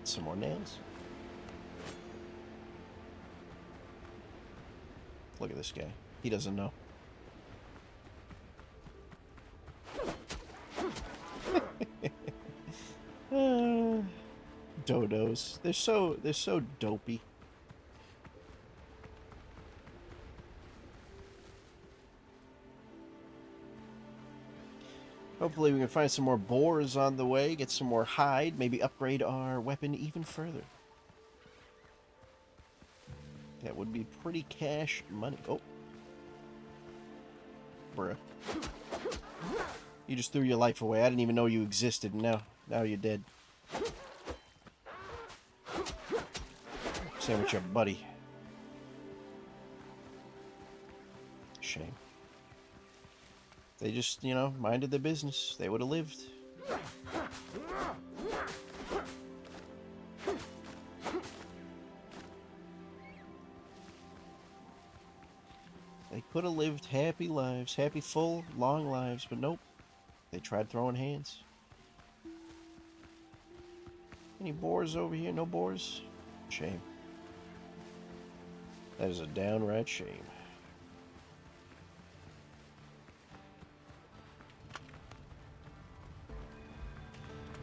Some more nails. Look at this guy. He doesn't know. Dodos. They're so dopey. Hopefully we can find some more boars on the way, get some more hide, maybe upgrade our weapon even further. That would be pretty cash money. Oh. Bruh. You just threw your life away. I didn't even know you existed. Now you're dead. Same with your buddy. Shame. They just, you know, minded their business. They would have lived. They could have lived happy lives, happy, full, long lives, but nope. They tried throwing hands. Any boars over here? No boars? Shame. That is a downright shame.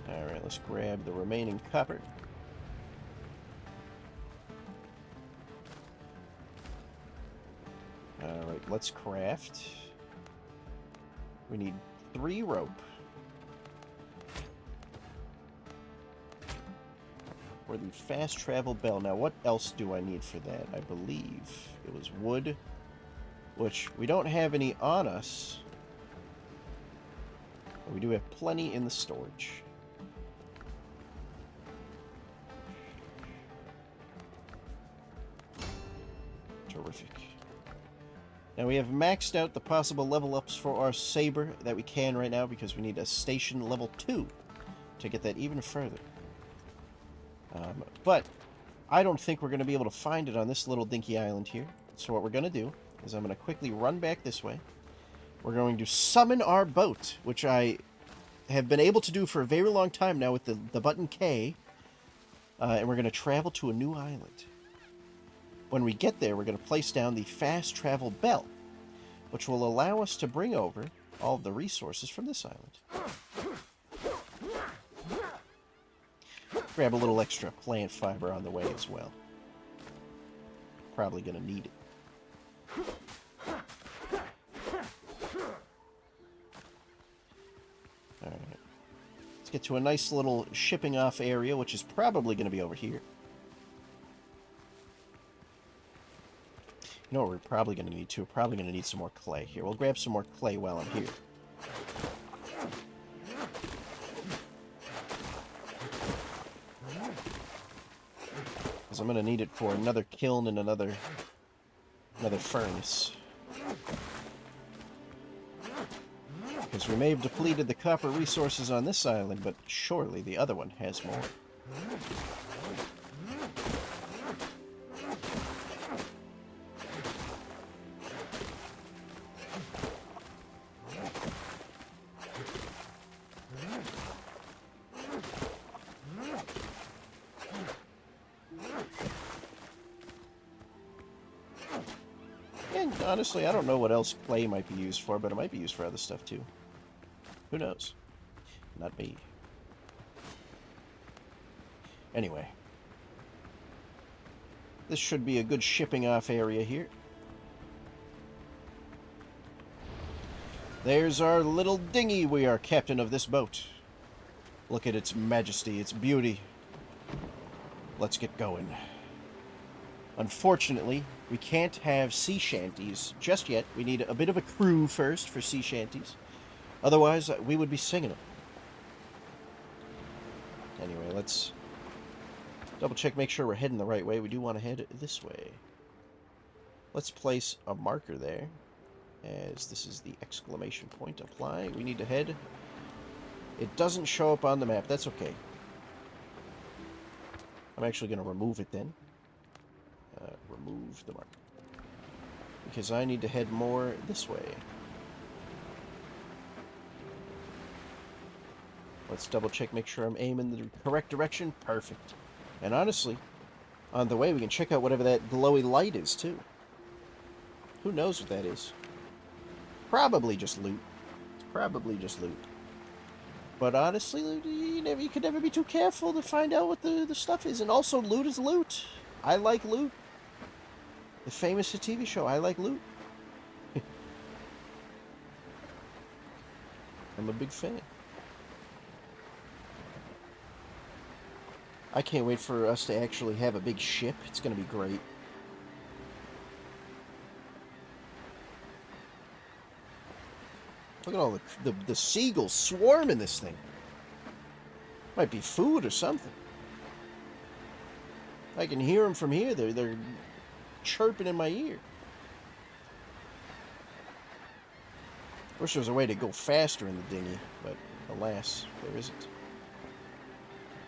Alright, let's grab the remaining copper. Alright, let's craft. We need 3 rope. For the fast travel bell. Now, what else do I need for that? I believe it was wood, which we don't have any on us. But we do have plenty in the storage. Terrific. Now we have maxed out the possible level ups for our saber that we can right now because we need a station level 2 to get that even further. But I don't think we're going to be able to find it on this little dinky island here. So what we're going to do is I'm going to quickly run back this way. We're going to summon our boat, which I have been able to do for a very long time now with the button K. And we're going to travel to a new island. When we get there, we're going to place down the fast travel bell, which will allow us to bring over all of the resources from this island. Grab a little extra plant fiber on the way as well. Probably going to need it. Alright. Let's get to a nice little shipping off area, which is probably going to be over here. You know what we're probably going to need too? We're probably going to need some more clay here. We'll grab some more clay while I'm here. Because I'm going to need it for another kiln and another furnace. Because we may have depleted the copper resources on this island, but surely the other one has more. And honestly, I don't know what else clay might be used for, but it might be used for other stuff too. Who knows? Not me. Anyway. This should be a good shipping off area here. There's our little dinghy. We are captain of this boat. Look at its majesty, its beauty. Let's get going. Unfortunately, we can't have sea shanties just yet. We need a bit of a crew first for sea shanties. Otherwise, we would be singing them. Anyway, let's double check, make sure we're heading the right way. We do want to head this way. Let's place a marker there, as this is the exclamation point. Apply. We need to head. It doesn't show up on the map. That's okay. I'm actually going to remove it then. Remove the marker. Because I need to head more this way. Let's double check, make sure I'm aiming the correct direction. Perfect. And honestly, on the way we can check out whatever that glowy light is too. Who knows what that is? Probably just loot. It's probably just loot. But honestly, you could never be too careful to find out what the stuff is. And also, loot is loot. I like loot. The famous TV show, I Like Loot. I'm a big fan. I can't wait for us to actually have a big ship. It's going to be great. Look at all the seagulls swarming this thing. Might be food or something. I can hear them from here. They're chirping in my ear. Wish there was a way to go faster in the dinghy, but alas, there isn't.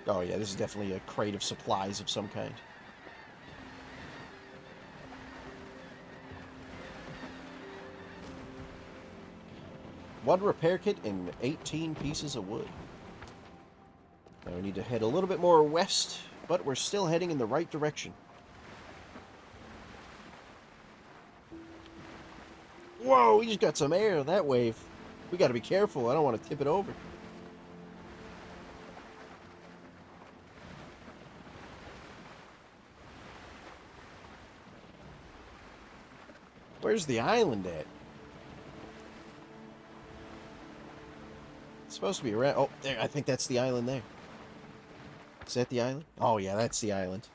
Oh yeah, this is definitely a crate of supplies of some kind. One repair kit and 18 pieces of wood. Now we need to head a little bit more west, but we're still heading in the right direction. Whoa, we just got some air, that wave. We gotta be careful, I don't want to tip it over. Where's the island at? It's supposed to be around... Oh, there, I think that's the island there. Is that the island? Oh, yeah, that's the island.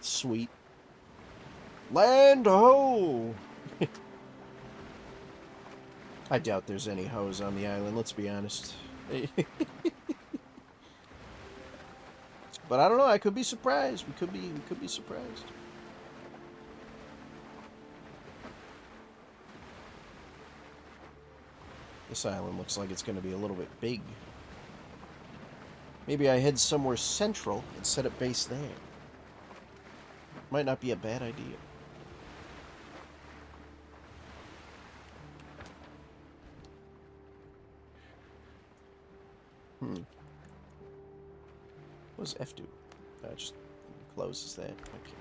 Sweet. Land ho! I doubt there's any hoes on the island, let's be honest. But I don't know, I could be surprised. We could be surprised. This island looks like it's going to be a little bit big. Maybe I head somewhere central and set up base there. Might not be a bad idea. What does F do? Just closes that. Okay.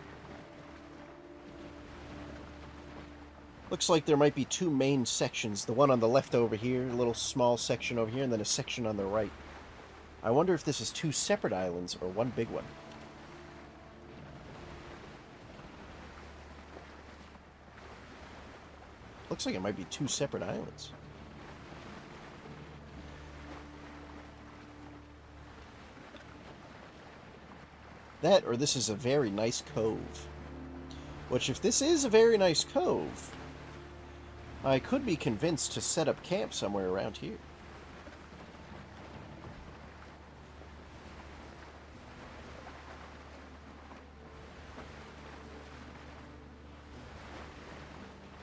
Looks like there might be two main sections. The one on the left over here, a little small section over here, and then a section on the right. I wonder if this is two separate islands or one big one. Looks like it might be two separate islands. That, or this is a very nice cove. Which, if this is a very nice cove, I could be convinced to set up camp somewhere around here.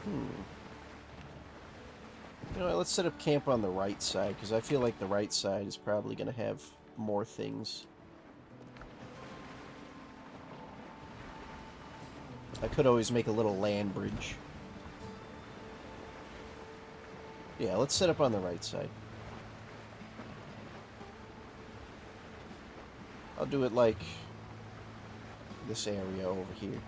You know what, let's set up camp on the right side, because I feel like the right side is probably going to have more things. I could always make a little land bridge. Yeah, let's set up on the right side. I'll do it like this area over here.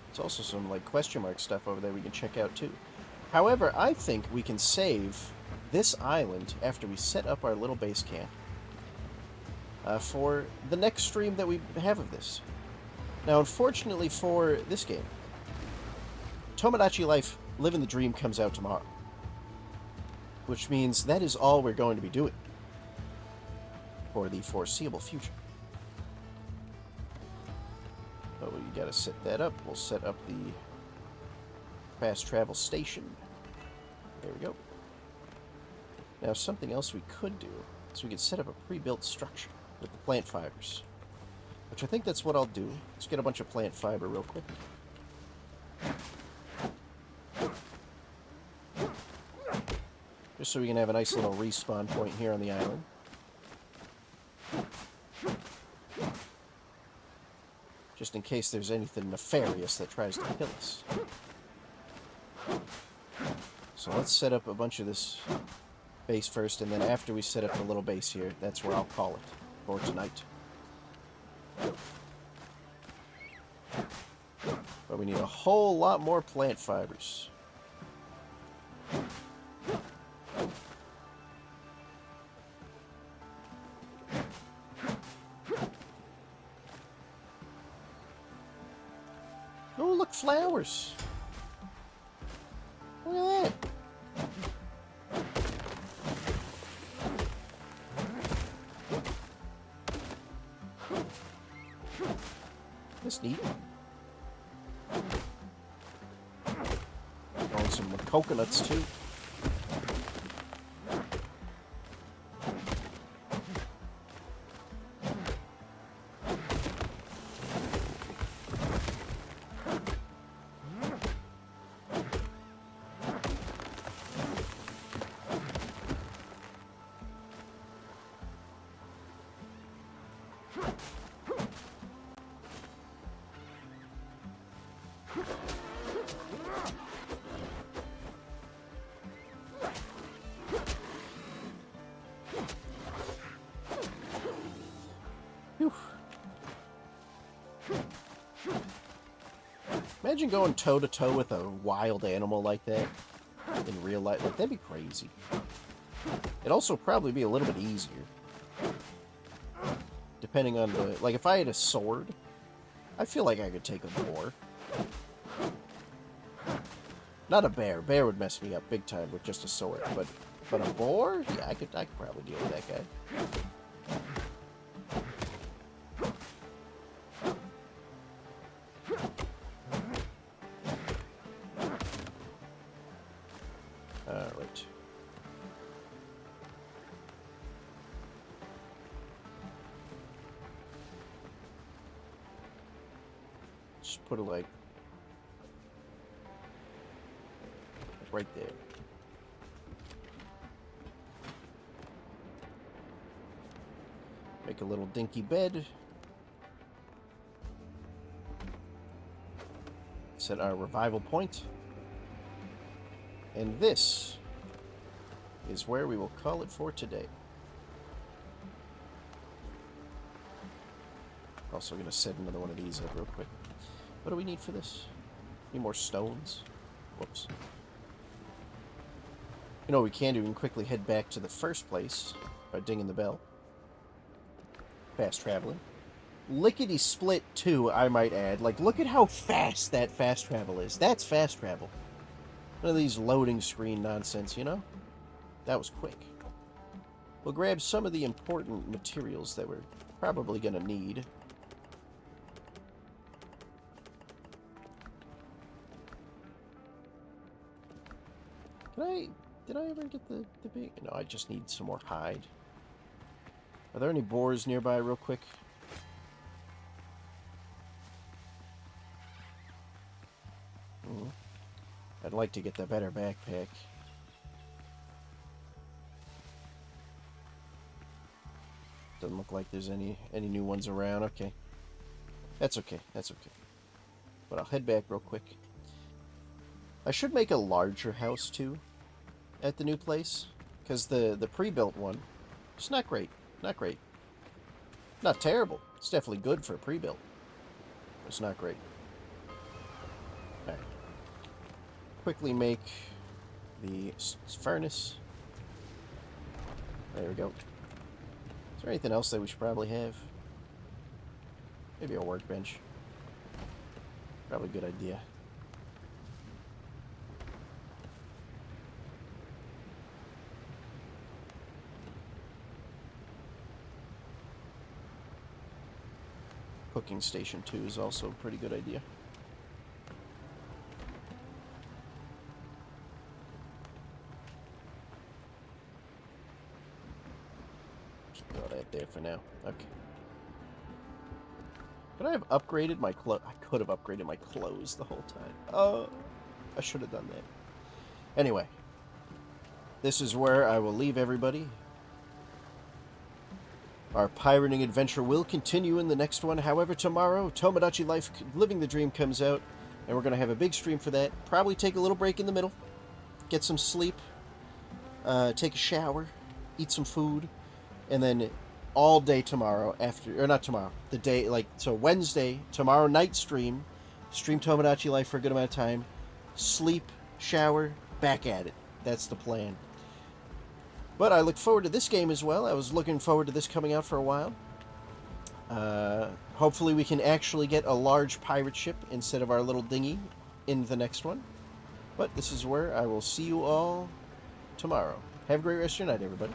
There's also some like question mark stuff over there we can check out too. However, I think we can save this island after we set up our little base camp for the next stream that we have of this. Now, unfortunately for this game, Tomodachi Life Living the Dream comes out tomorrow, which means that is all we're going to be doing for the foreseeable future. But we gotta set that up. We'll set up the fast travel station. There we go. Now, something else we could do is we could set up a pre-built structure with the plant fibers, which I think that's what I'll do. Let's get a bunch of plant fiber real quick. Just so we can have a nice little respawn point here on the island. Just in case there's anything nefarious that tries to kill us. So let's set up a bunch of this base first, and then after we set up the little base here, that's where I'll call it for tonight. But we need a whole lot more plant fibers. look, flowers. Look at that. That's neat. Oh, some coconuts too. Imagine going toe-to-toe with a wild animal like that in real life. Like, that'd be crazy. It'd also probably be a little bit easier. Depending on the... Like, if I had a sword, I feel like I could take a boar. Not a bear. Bear would mess me up big time with just a sword. But a boar? Yeah, I could probably deal with that guy. Alright. Just put it like right there. Make a little dinky bed. Set our revival point. And this is where we will call it for today. Also going to set another one of these up real quick. What do we need for this? Need more stones? Whoops. You know what we can do? We can quickly head back to the first place by dinging the bell. Fast traveling. Lickety-split, too, I might add. Like, look at how fast that fast travel is. That's fast travel. None of these loading screen nonsense, you know? That was quick. We'll grab some of the important materials that we're probably going to need. Did I ever get the big... No, I just need some more hide. Are there any boars nearby real quick? I'd like to get the better backpack. Doesn't look like there's any new ones around. Okay. That's okay. That's okay. But I'll head back real quick. I should make a larger house, too, at the new place. Because the pre-built one, it's not great. Not great. Not terrible. It's definitely good for a pre-built. It's not great. Alright. Quickly make the furnace. There we go. Is there anything else that we should probably have? Maybe a workbench. Probably a good idea. Cooking station 2 is also a pretty good idea. Just throw that there for now. Okay. Could I have upgraded my clothes? I could have upgraded my clothes the whole time. Oh, I should have done that. Anyway, this is where I will leave everybody. Our pirating adventure will continue in the next one. However, tomorrow, Tomodachi Life Living the Dream comes out, and we're going to have a big stream for that. Probably take a little break in the middle, get some sleep, take a shower, eat some food, and then all day tomorrow after, or not tomorrow, the day, like, so Wednesday, tomorrow night stream Tomodachi Life for a good amount of time, sleep, shower, back at it. That's the plan. But I look forward to this game as well. I was looking forward to this coming out for a while. Hopefully we can actually get a large pirate ship instead of our little dinghy in the next one. But this is where I will see you all tomorrow. Have a great rest of your night, everybody.